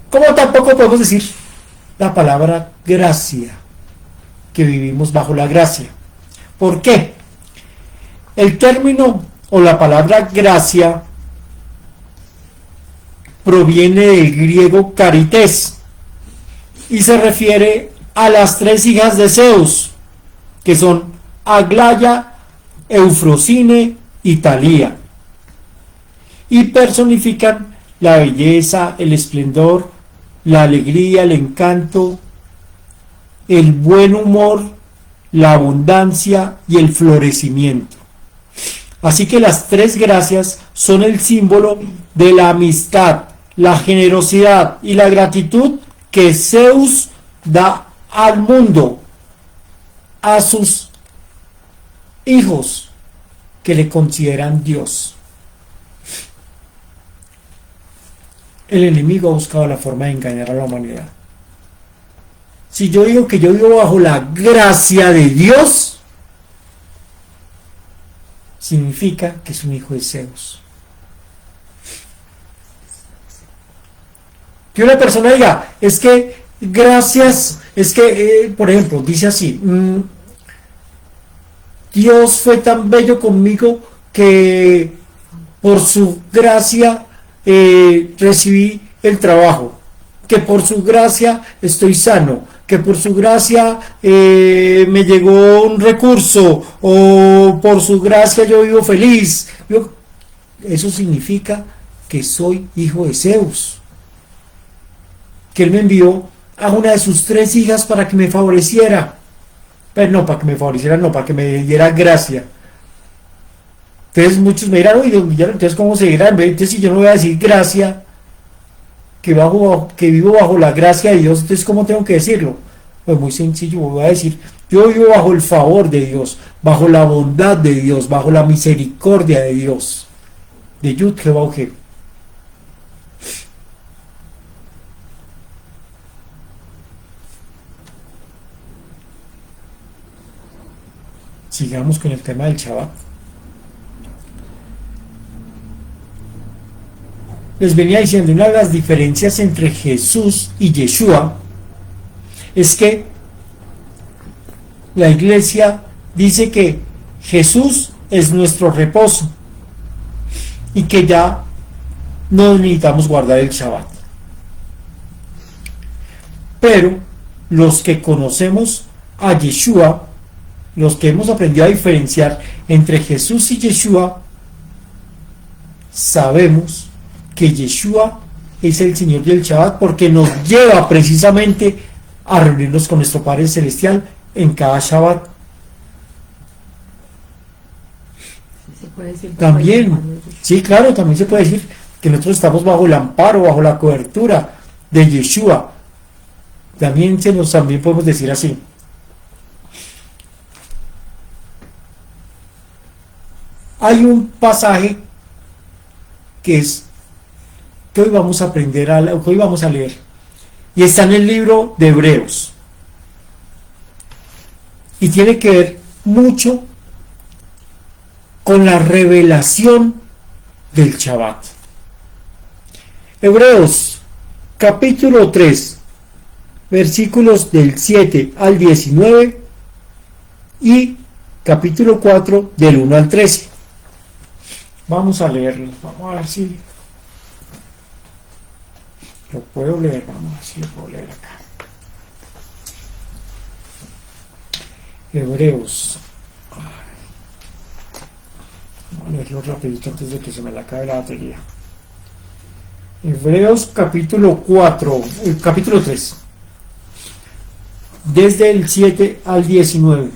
Como tampoco podemos decir la palabra gracia, que vivimos bajo la gracia. ¿Por qué? El término o la palabra gracia proviene del griego carites y se refiere a las tres hijas de Zeus, que son Aglaya, Eufrosine y Talía, y personifican la belleza, el esplendor, la alegría, el encanto, el buen humor, la abundancia y el florecimiento. Así que las tres gracias son el símbolo de la amistad, la generosidad y la gratitud que Zeus da al mundo, a sus hijos que le consideran Dios. El enemigo ha buscado la forma de engañar a la humanidad. Si yo digo que yo vivo bajo la gracia de Dios, significa que es un hijo de Zeus. Que una persona diga, es que gracias, es que, por ejemplo, dice así, Dios fue tan bello conmigo que por su gracia recibí el trabajo, que por su gracia estoy sano, que por su gracia me llegó un recurso, o por su gracia yo vivo feliz. Eso significa que soy hijo de Zeus, que él me envió a una de sus tres hijas para que me favoreciera, pero no para que me favoreciera, no, para que me diera gracia. Entonces muchos me dirán, oye, entonces ¿cómo se dirá? Entonces si yo no voy a decir gracia, que vivo bajo la gracia de Dios, entonces ¿cómo tengo que decirlo? Pues muy sencillo, voy a decir, yo vivo bajo el favor de Dios, bajo la bondad de Dios, bajo la misericordia de Dios, de Yud-Heh-Vah-Heh. Sigamos con el tema del Shabbat. Les venía diciendo, una de las diferencias entre Jesús y Yeshua es que la iglesia dice que Jesús es nuestro reposo y que ya no necesitamos guardar el Shabbat. Pero los que conocemos a Yeshua, los que hemos aprendido a diferenciar entre Jesús y Yeshua, sabemos que Yeshua es el Señor del Shabbat porque nos lleva precisamente a reunirnos con nuestro Padre Celestial en cada Shabbat. ¿Se puede decir También, sí, claro, también se puede decir que nosotros estamos bajo el amparo, bajo la cobertura de Yeshua. También podemos decir así. Hay un pasaje que hoy vamos a aprender, que hoy vamos a leer, y está en el libro de Hebreos, y tiene que ver mucho con la revelación del Shabbat. Hebreos capítulo 3, versículos del 7 al 19 y capítulo 4 del 1 al 13. Vamos a leerlos, vamos a ver si lo puedo leer, vamos a ver si lo puedo leer acá. Hebreos. Vamos a leerlo rapidito antes de que se me le acabe la batería. Hebreos capítulo 3, desde el 7 al 19.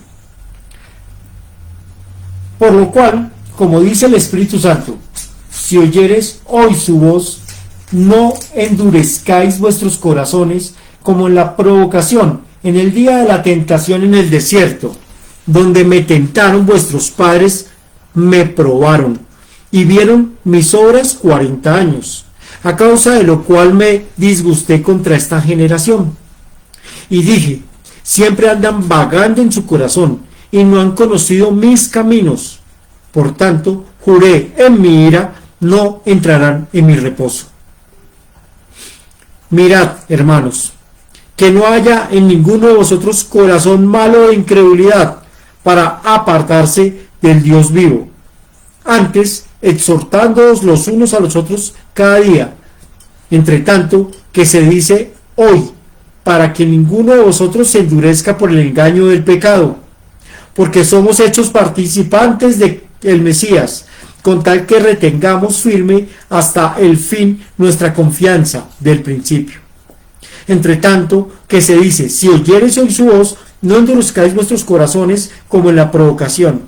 Por lo cual, como dice el Espíritu Santo, si oyeres hoy su voz, no endurezcáis vuestros corazones como en la provocación, en el día de la tentación en el desierto, donde me tentaron vuestros padres, me probaron, y vieron mis obras 40 años, a causa de lo cual me disgusté contra esta generación. Y dije, siempre andan vagando en su corazón, y no han conocido mis caminos. Por tanto, juré en mi ira, no entrarán en mi reposo. Mirad, hermanos, que no haya en ninguno de vosotros corazón malo de incredulidad para apartarse del Dios vivo. antes exhortándoos los unos a los otros cada día, entre tanto que se dice hoy, para que ninguno de vosotros se endurezca por el engaño del pecado, porque somos hechos participantes del Mesías, con tal que retengamos firme hasta el fin nuestra confianza del principio. Entre tanto que se dice, si oyereis hoy su voz, no endurezcáis vuestros corazones como en la provocación.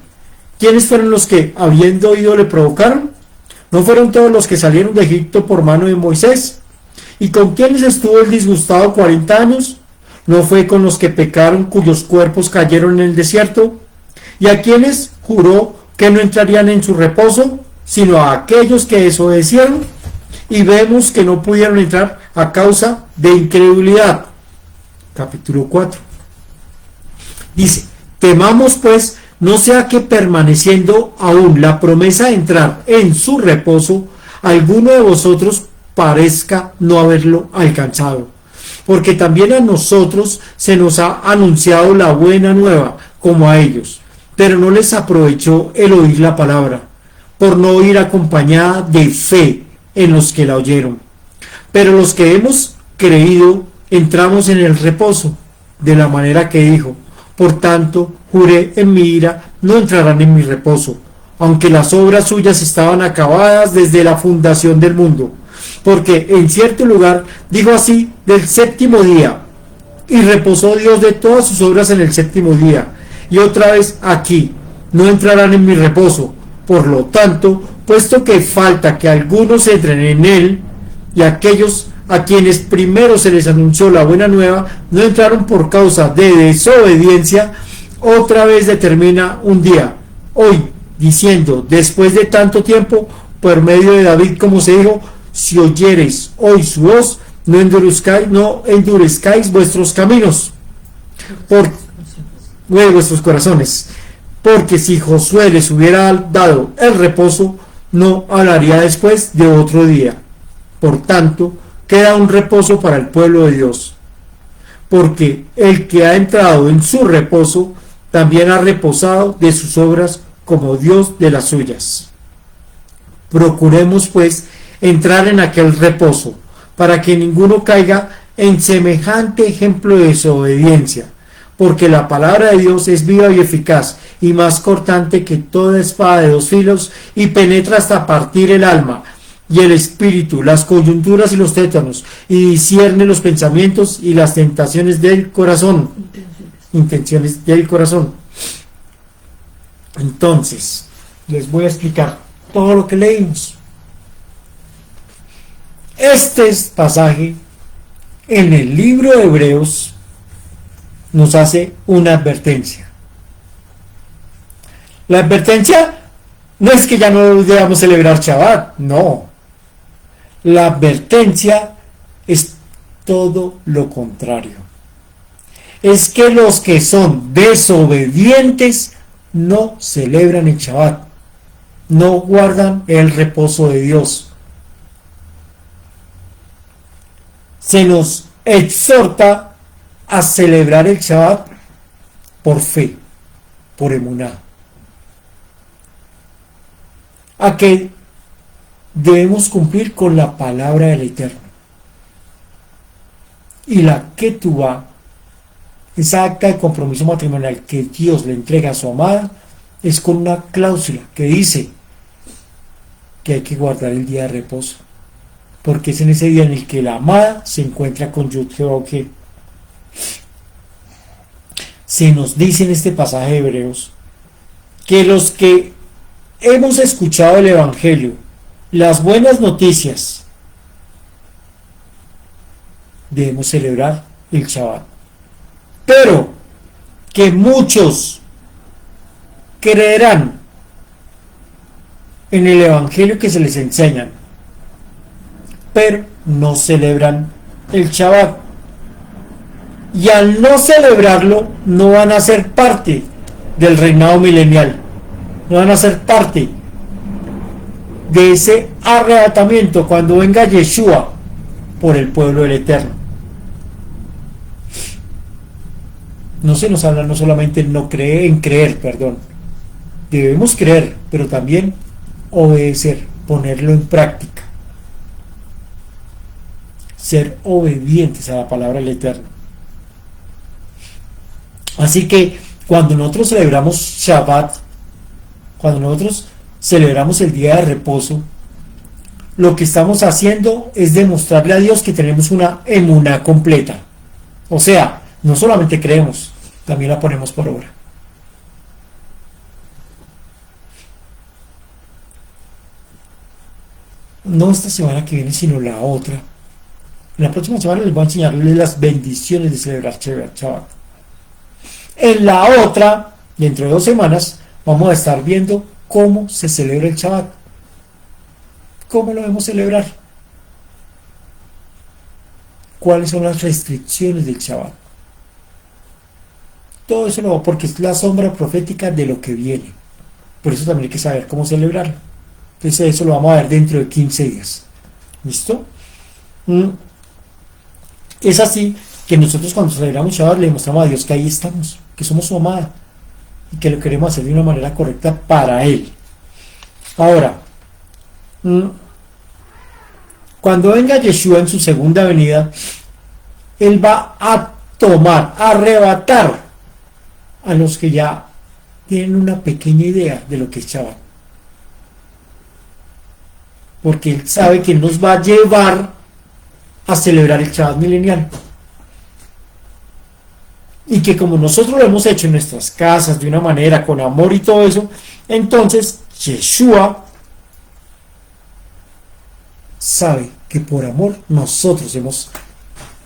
¿Quiénes fueron los que, habiendo oído, le provocaron? ¿No fueron todos los que salieron de Egipto por mano de Moisés? ¿Y con quiénes estuvo el disgustado 40 años? ¿No fue con los que pecaron, cuyos cuerpos cayeron en el desierto? ¿Y a quienes juró que no entrarían en su reposo, sino a aquellos que desobedecieron? Y vemos que no pudieron entrar a causa de incredulidad. Capítulo 4. Dice, temamos pues, no sea que permaneciendo aún la promesa de entrar en su reposo, alguno de vosotros parezca no haberlo alcanzado. Porque también a nosotros se nos ha anunciado la buena nueva, como a ellos, pero no les aprovechó el oír la palabra, por no ir acompañada de fe en los que la oyeron. Pero los que hemos creído entramos en el reposo, de la manera que dijo, por tanto juré en mi ira, no entrarán en mi reposo, aunque las obras suyas estaban acabadas desde la fundación del mundo. Porque en cierto lugar dijo así del séptimo día, y reposó Dios de todas sus obras en el séptimo día. Y otra vez aquí, no entrarán en mi reposo. Por lo tanto, puesto que falta que algunos entren en él, y aquellos a quienes primero se les anunció la buena nueva, no entraron por causa de desobediencia, otra vez determina un día, hoy, diciendo, después de tanto tiempo, por medio de David, como se dijo, si oyereis hoy su voz, no endurezcáis vuestros caminos, vuestros corazones, porque si Josué les hubiera dado el reposo, no hablaría después de otro día. Por tanto, queda un reposo para el pueblo de Dios, porque el que ha entrado en su reposo, también ha reposado de sus obras como Dios de las suyas. Procuremos pues entrar en aquel reposo, para que ninguno caiga en semejante ejemplo de desobediencia, porque la palabra de Dios es viva y eficaz, y más cortante que toda espada de dos filos, y penetra hasta partir el alma y el espíritu, las coyunturas y los tétanos, y discierne los pensamientos y las tentaciones del corazón. Intenciones del corazón. Entonces, les voy a explicar todo lo que leímos. Este pasaje en el libro de Hebreos nos hace una advertencia. La advertencia no es que ya no debamos celebrar Shabbat, no. La advertencia es todo lo contrario. Es que los que son desobedientes no celebran el Shabbat, no guardan el reposo de Dios. Se nos exhorta a celebrar el Shabbat por fe, por emuná. A que debemos cumplir con la palabra del Eterno. Y la ketubá, esa acta de compromiso matrimonial que Dios le entrega a su amada, es con una cláusula que dice que hay que guardar el día de reposo, porque es en ese día en el que la amada se encuentra con Yud-Heh-Vah-Heh. Se nos dice en este pasaje de Hebreos que los que hemos escuchado el Evangelio, las buenas noticias, debemos celebrar el Shabbat, pero que muchos creerán en el Evangelio que se les enseñan, pero no celebran el Shabbat, y al no celebrarlo no van a ser parte del reinado milenial, no van a ser parte de ese arrebatamiento cuando venga Yeshua por el pueblo del Eterno. No se nos habla no solamente en creer, debemos creer, pero también obedecer, ponerlo en práctica, ser obedientes a la palabra del Eterno. Así que cuando nosotros celebramos Shabbat, cuando nosotros celebramos el día de reposo, lo que estamos haciendo es demostrarle a Dios que tenemos una emuná completa. O sea, no solamente creemos, también la ponemos por obra. No esta semana que viene, sino la otra. En la próxima semana les voy a enseñarles las bendiciones de celebrar Shabbat. En la otra, dentro de 2 semanas, vamos a estar viendo cómo se celebra el Shabbat. ¿Cómo lo debemos celebrar? ¿Cuáles son las restricciones del Shabbat? Todo eso lo, porque es la sombra profética de lo que viene. Por eso también hay que saber cómo celebrarlo. Entonces eso lo vamos a ver dentro de 15 días. ¿Listo? Es así que nosotros cuando celebramos Shabbat le demostramos a Dios que ahí estamos, que somos su amada y que lo queremos hacer de una manera correcta para Él. Ahora, cuando venga Yeshua en su segunda venida, Él va a tomar, a arrebatar a los que ya tienen una pequeña idea de lo que es Shabbat. Porque Él sabe que nos va a llevar a celebrar el Shabbat milenial. Y que como nosotros lo hemos hecho en nuestras casas de una manera, con amor y todo eso, entonces Yeshua sabe que por amor nosotros hemos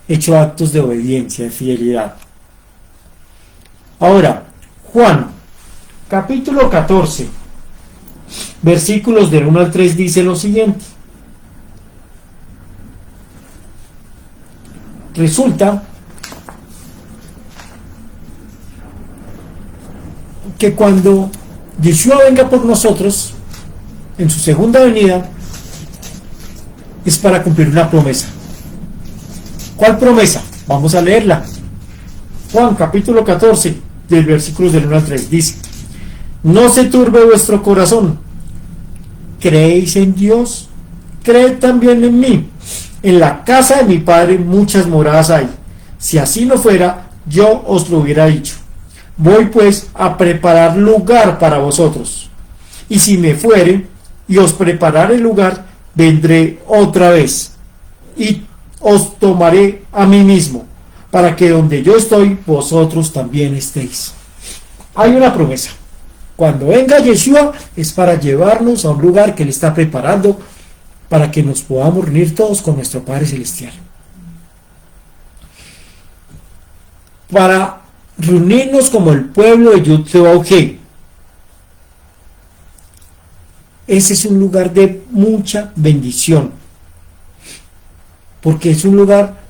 hecho actos de obediencia, de fidelidad. Ahora, Juan, capítulo 14, versículos del 1 al 3 dice lo siguiente. Resulta que cuando Yeshua venga por nosotros en su segunda venida es para cumplir una promesa. ¿Cuál promesa? Vamos a leerla. Juan capítulo 14 del versículos del 1 al 3 dice: no se turbe vuestro corazón, creéis en Dios, creed también en mí. En la casa de mi Padre muchas moradas hay. Si así no fuera, yo os lo hubiera dicho. Voy pues a preparar lugar para vosotros. Y si me fuere y os prepararé el lugar, vendré otra vez y os tomaré a mí mismo, para que donde yo estoy, vosotros también estéis. Hay una promesa. Cuando venga Yeshua es para llevarnos a un lugar que Él está preparando para que nos podamos reunir todos con nuestro Padre Celestial. Para reunirnos como el pueblo de Yud-Heh. Ese es un lugar de mucha bendición, porque es un lugar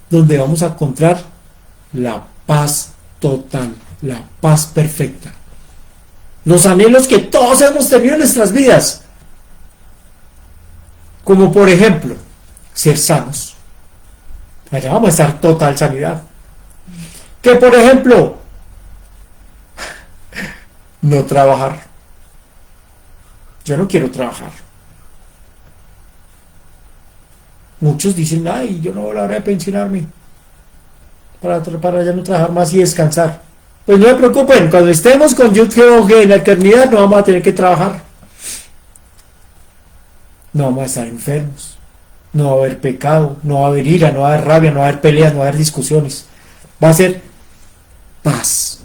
donde vamos a encontrar la paz total, la paz perfecta, los anhelos que todos hemos tenido en nuestras vidas, como por ejemplo ser sanos. Allá vamos a estar total sanidad. Que por ejemplo no trabajar. Yo no quiero trabajar. Muchos dicen: ay, yo no voy a la hora de pensionarme para ya no trabajar más y descansar. Pues no se preocupen, cuando estemos con Yud-Heh en la eternidad no vamos a tener que trabajar. No vamos a estar enfermos, no va a haber pecado, no va a haber ira, no va a haber rabia, no va a haber peleas, no va a haber discusiones. Va a ser paz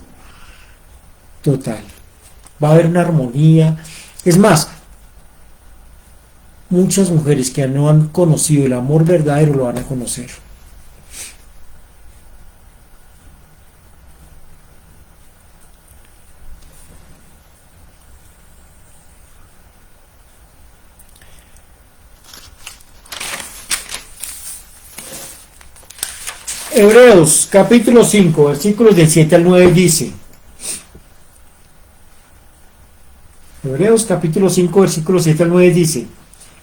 total. Va a haber una armonía. Es más, muchas mujeres que no han conocido el amor verdadero lo van a conocer. Hebreos capítulo 5 versículos del 7 al 9 dice: Hebreos capítulo 5 versículos 7 al 9 dice: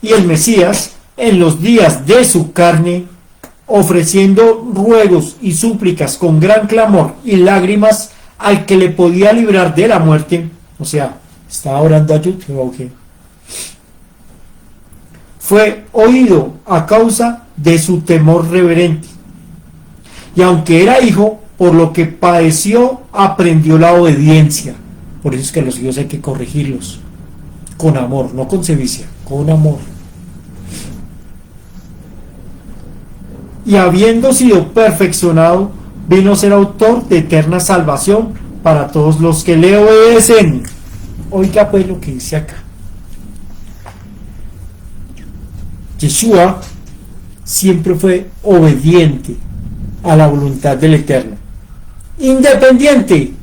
y el Mesías en los días de su carne, ofreciendo ruegos y súplicas con gran clamor y lágrimas al que le podía librar de la muerte, o sea, estaba orando a Yud-Heh, fue oído a causa de su temor reverente. Y aunque era hijo, por lo que padeció, aprendió la obediencia. Por eso es que los hijos hay que corregirlos con amor, no con sevicia, con amor. Y habiendo sido perfeccionado, vino a ser autor de eterna salvación para todos los que le obedecen. Oiga pues lo que dice acá. Yeshua siempre fue obediente a la voluntad del Eterno, independiente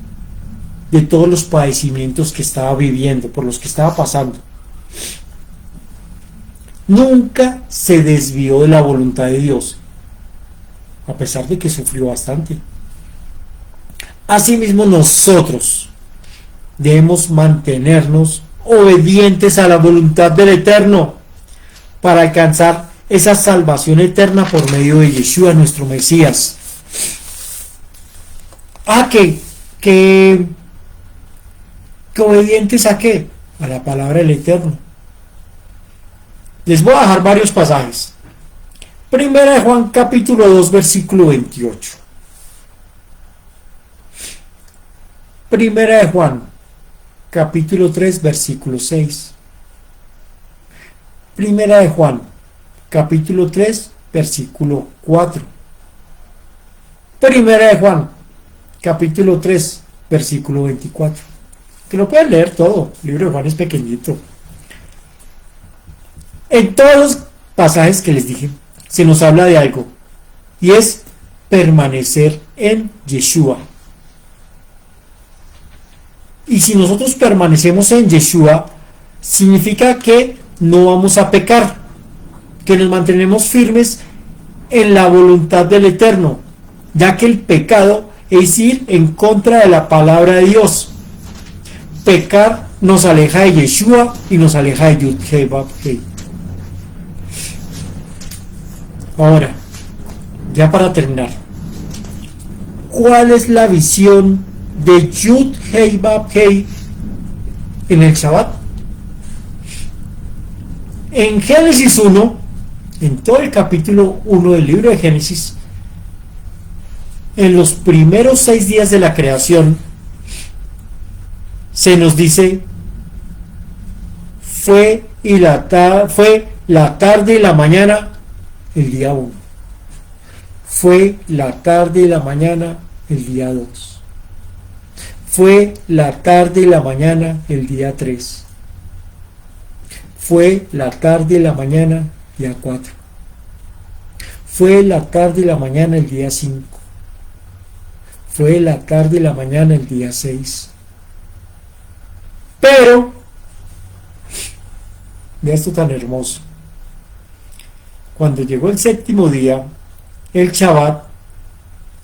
de todos los padecimientos que estaba viviendo, por los que estaba pasando. Nunca se desvió de la voluntad de Dios, a pesar de que sufrió bastante. Asimismo, nosotros debemos mantenernos obedientes a la voluntad del Eterno para alcanzar esa salvación eterna por medio de Yeshua, nuestro Mesías. Que obedientes a qué? A la palabra del Eterno. Les voy a dejar varios pasajes. Primera de Juan capítulo 2 versículo 28. Primera de Juan capítulo 3 versículo 6. Primera de Juan capítulo 3 versículo 4. Primera de Juan capítulo 3 versículo 24. Que lo pueden leer todo. El libro de Juan es pequeñito. En todos los pasajes que les dije se nos habla de algo, y es permanecer en Yeshua. Y si nosotros permanecemos en Yeshua, significa que no vamos a pecar, que nos mantenemos firmes en la voluntad del Eterno, ya que el pecado es ir en contra de la palabra de Dios. Pecar nos aleja de Yeshua y nos aleja de Yud-Heh-Vav-Heh. Ahora, ya para terminar, ¿cuál es la visión de Yud-Heh-Vav-Heh en el Shabbat? En Génesis 1, en todo el capítulo 1 del libro de Génesis, en los primeros 6 días de la creación, se nos dice, fue la tarde y la mañana el día 1. Fue la tarde y la mañana el día 2. Fue la tarde y la mañana el día 3. Fue la tarde y la mañana el día 4. Fue la tarde y la mañana el día 5. Fue la tarde y la mañana el día 6. Pero, vea esto tan hermoso. Cuando llegó el séptimo día, el Shabbat,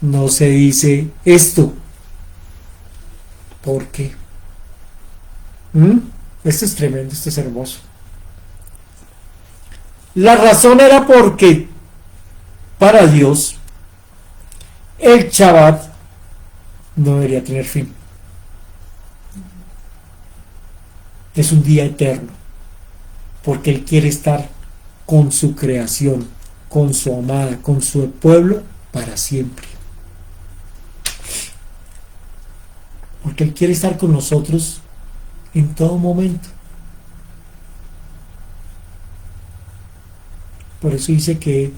no se dice esto. ¿Por qué? Esto es tremendo, esto es hermoso. La razón era porque para Dios el Shabbat no debería tener fin. Es un día eterno, porque Él quiere estar con su creación, con su amada, con su pueblo para siempre. Porque Él quiere estar con nosotros en todo momento. Por eso dice que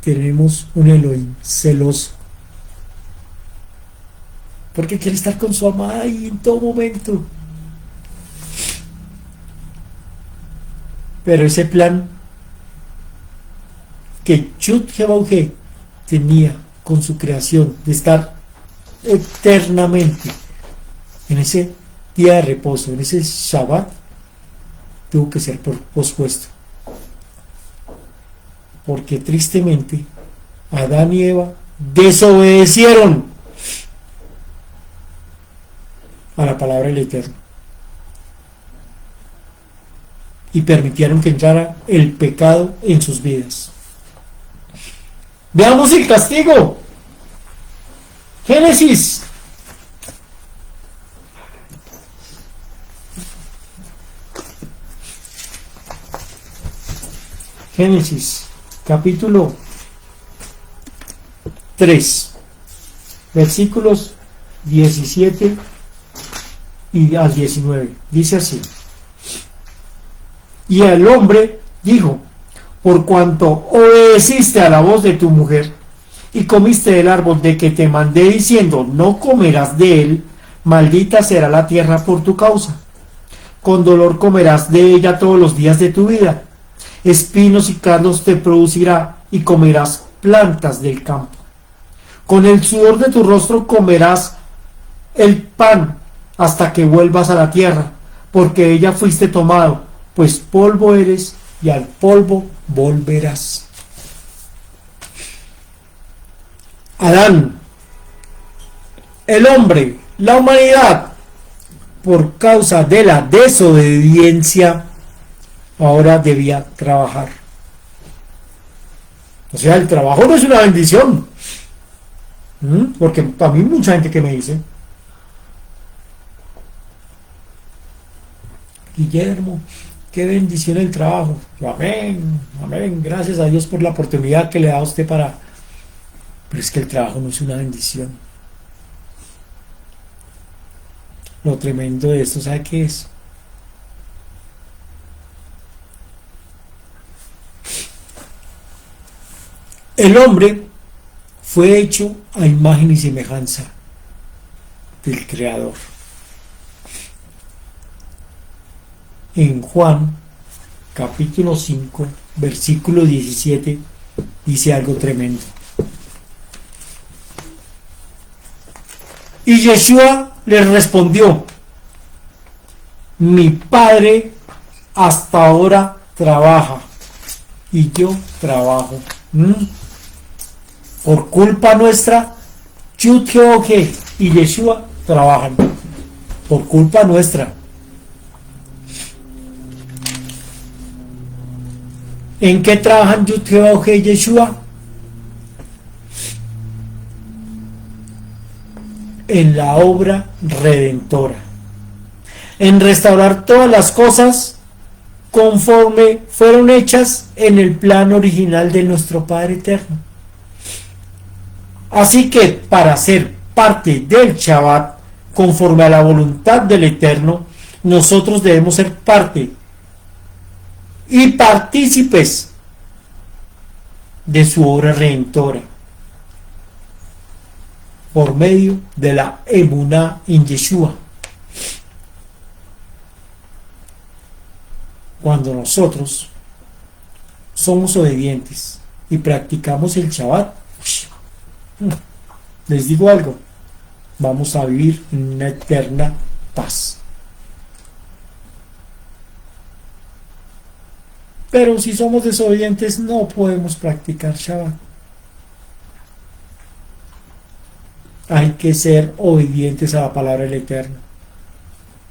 tenemos un Elohim celoso, porque quiere estar con su amada y en todo momento. Pero ese plan que Yud-Heh-Vav-Heh tenía con su creación de estar eternamente en ese día de reposo, en ese Shabbat, tuvo que ser pospuesto, porque tristemente Adán y Eva desobedecieron a la palabra del Eterno y permitieron que entrara el pecado en sus vidas. Veamos el castigo. Génesis Génesis, capítulo 3, versículos 17 y al 19. Dice así: y el hombre dijo: por cuanto obedeciste a la voz de tu mujer y comiste del árbol de que te mandé diciendo, no comerás de él, maldita será la tierra por tu causa. Con dolor comerás de ella todos los días de tu vida. Espinos y cardos te producirá y comerás plantas del campo. Con el sudor de tu rostro comerás el pan hasta que vuelvas a la tierra, porque de ella fuiste tomado, pues polvo eres y al polvo volverás. Adán, el hombre, la humanidad, por causa de la desobediencia, ahora debía trabajar. O sea, el trabajo no es una bendición. Porque para mí mucha gente que me dice: Guillermo, qué bendición el trabajo. Yo, amén, amén, gracias a Dios por la oportunidad que le da a usted para... Pero es que el trabajo no es una bendición. Lo tremendo de esto, ¿sabe qué es? El hombre fue hecho a imagen y semejanza del Creador. En Juan, capítulo 5, versículo 17, dice algo tremendo. Y Yeshua les respondió: mi Padre hasta ahora trabaja y yo trabajo. Por culpa nuestra, Yud y Yeshua trabajan. Por culpa nuestra. ¿En qué trabajan Yud y Yeshua? En la obra redentora, en restaurar todas las cosas conforme fueron hechas en el plan original de nuestro Padre Eterno. Así que para ser parte del Shabbat, conforme a la voluntad del Eterno, nosotros debemos ser parte y partícipes de su obra redentora, por medio de la emuná en Yeshua. Cuando nosotros somos obedientes y practicamos el Shabbat, les digo algo, vamos a vivir en una eterna paz. Pero si somos desobedientes, no podemos practicar Shabbat. Hay que ser obedientes a la palabra del Eterno.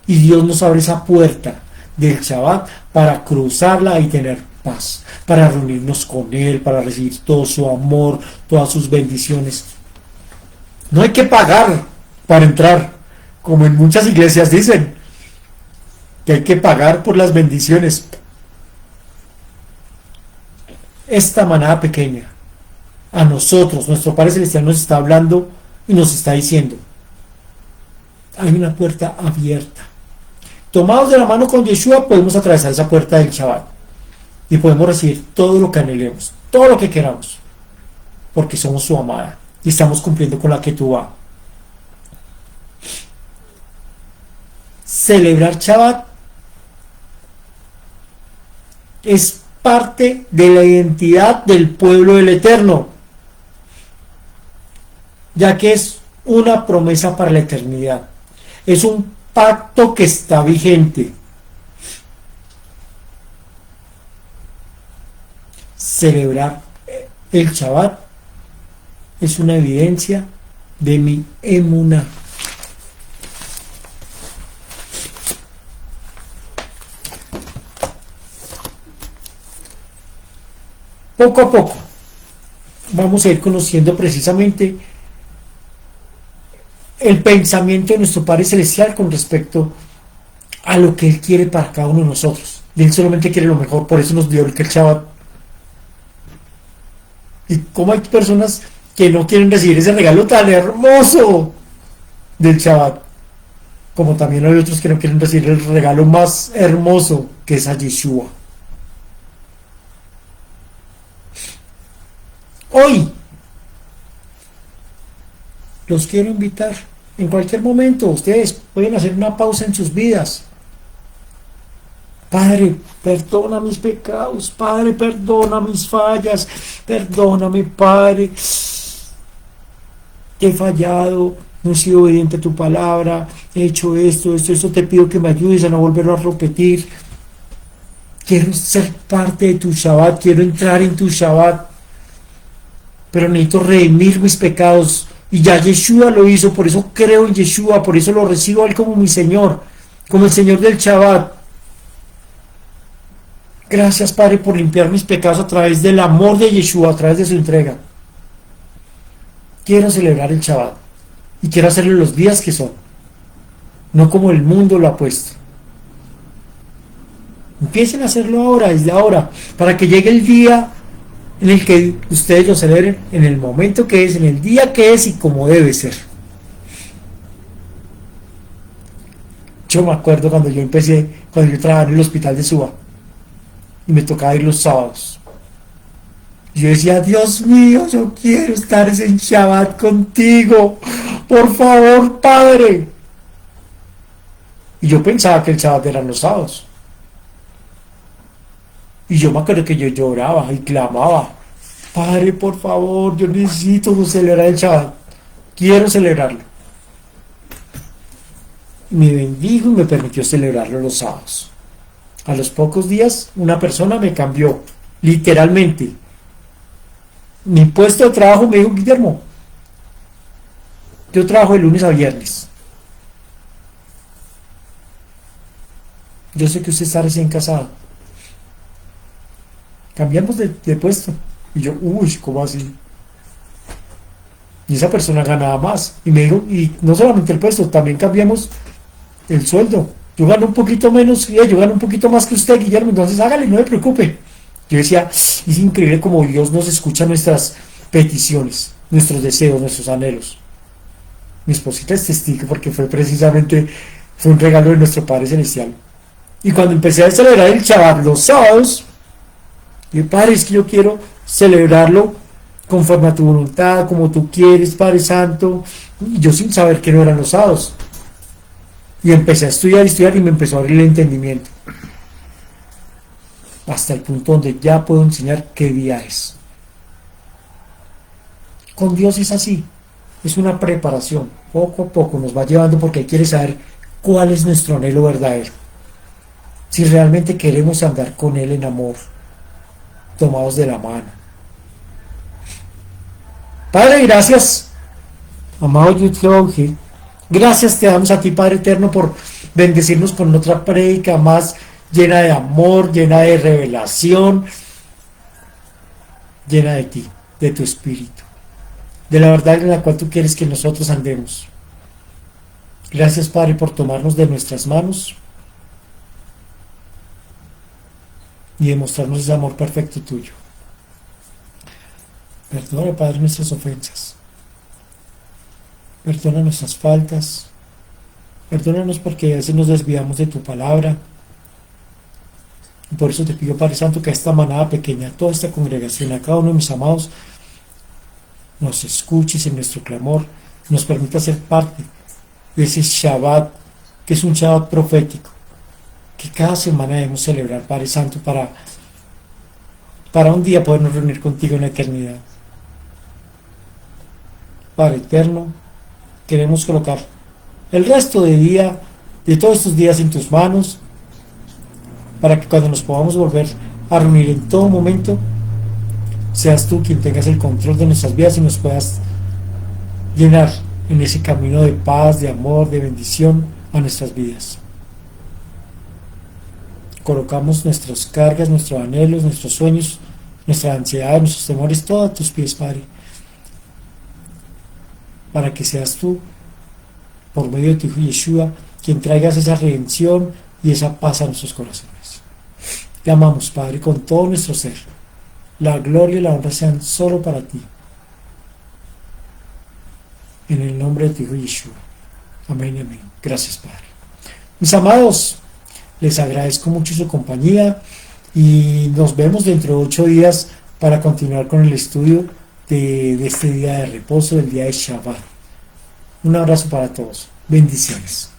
Y Dios nos abre esa puerta del Shabbat para cruzarla y tener paz, para reunirnos con Él, para recibir todo su amor, todas sus bendiciones. No hay que pagar para entrar, como en muchas iglesias dicen, que hay que pagar por las bendiciones. Esta manada pequeña, a nosotros, nuestro Padre Celestial nos está hablando y nos está diciendo: hay una puerta abierta. Tomados de la mano con Yeshua, podemos atravesar esa puerta del Shabbat y podemos recibir todo lo que anhelemos, todo lo que queramos, porque somos su amada y estamos cumpliendo con la Ketubá. Celebrar Shabbat es parte de la identidad del pueblo del Eterno, ya que es una promesa para la eternidad. Es un pacto que está vigente. Celebrar el Shabbat es una evidencia de mi emuná. Poco a poco vamos a ir conociendo precisamente el pensamiento de nuestro Padre Celestial con respecto a lo que Él quiere para cada uno de nosotros. Él solamente quiere lo mejor, por eso nos dio el Shabbat, Y cómo hay personas que no quieren recibir ese regalo tan hermoso del Shabbat, como también hay otros que no quieren recibir el regalo más hermoso, que es a Yeshua. Hoy los quiero invitar. En cualquier momento ustedes pueden hacer una pausa en sus vidas. Padre, perdona mis pecados. Padre, perdona mis fallas. Perdóname, Padre. He fallado, no he sido obediente a tu palabra, he hecho esto. Te pido que me ayudes a no volverlo a repetir. Quiero ser parte de tu Shabbat, quiero entrar en tu Shabbat, pero necesito redimir mis pecados. Y ya Yeshua lo hizo, por eso creo en Yeshua, por eso lo recibo a Él como mi Señor, como el Señor del Shabbat. Gracias, Padre, por limpiar mis pecados a través del amor de Yeshua, a través de su entrega. Quiero celebrar el Shabbat y quiero hacerlo los días que son, no como el mundo lo ha puesto. Empiecen a hacerlo ahora, desde ahora, para que llegue el día en el que ustedes lo celebren, en el momento que es, en el día que es y como debe ser. Yo me acuerdo cuando yo trabajaba en el hospital de Suba y me tocaba ir los sábados. Yo decía, Dios mío, yo quiero estar en Shabbat contigo, por favor, Padre. Y yo pensaba que el Shabbat eran los sábados. Y yo me acuerdo que yo lloraba y clamaba, Padre, por favor, yo necesito celebrar el Shabbat, quiero celebrarlo. Y me bendijo y me permitió celebrarlo los sábados. A los pocos días, una persona me cambió, literalmente. Mi puesto de trabajo me dijo, Guillermo, yo trabajo de lunes a viernes. Yo sé que usted está recién casado. Cambiamos de puesto. Y yo, uy, ¿cómo así? Y esa persona ganaba más. Y me dijo, y no solamente el puesto, también cambiamos el sueldo. Yo gano un poquito menos, yo gano un poquito más que usted, Guillermo, entonces hágale, no me preocupe. Yo decía, es increíble como Dios nos escucha nuestras peticiones, nuestros deseos, nuestros anhelos. Mi esposita es testigo porque fue un regalo de nuestro Padre Celestial. Y cuando empecé a celebrar el Shabbat los sábados, dije, Padre, es que yo quiero celebrarlo conforme a tu voluntad, como tú quieres, Padre Santo. Y yo sin saber que no eran los sábados. Y empecé a estudiar y me empezó a abrir el entendimiento. Hasta el punto donde ya puedo enseñar qué día es. Con Dios es así. Es una preparación. Poco a poco nos va llevando porque Él quiere saber cuál es nuestro anhelo verdadero. Si realmente queremos andar con Él en amor, tomados de la mano. Padre, gracias. Amado Yud-Heh, gracias te damos a ti, Padre Eterno, por bendecirnos con otra prédica más llena de amor, llena de revelación, llena de ti, de tu espíritu, de la verdad en la cual tú quieres que nosotros andemos. Gracias, Padre, por tomarnos de nuestras manos y demostrarnos ese amor perfecto tuyo. Perdona, Padre, nuestras ofensas. Perdona nuestras faltas. Perdónanos porque a veces nos desviamos de tu palabra. Y por eso te pido, Padre Santo, que a esta manada pequeña, a toda esta congregación, a cada uno de mis amados, nos escuches en nuestro clamor, nos permita ser parte de ese Shabbat, que es un Shabbat profético, que cada semana debemos celebrar, Padre Santo, para un día podernos reunir contigo en la eternidad. Padre Eterno, queremos colocar el resto de todos estos días en tus manos, para que cuando nos podamos volver a reunir en todo momento, seas tú quien tengas el control de nuestras vidas y nos puedas llenar en ese camino de paz, de amor, de bendición a nuestras vidas. Colocamos nuestras cargas, nuestros anhelos, nuestros sueños, nuestras ansiedades, nuestros temores, todo a tus pies, Padre, para que seas tú, por medio de tu Hijo Yeshua, quien traigas esa redención y esa paz a nuestros corazones. Te amamos, Padre, con todo nuestro ser. la gloria y la honra sean solo para ti. En el nombre de tu Hijo Yeshua. Amén y amén. Gracias, Padre. Mis amados, les agradezco mucho su compañía y nos vemos dentro de 8 días para continuar con el estudio de este día de reposo, del día de Shabbat. Un abrazo para todos. Bendiciones.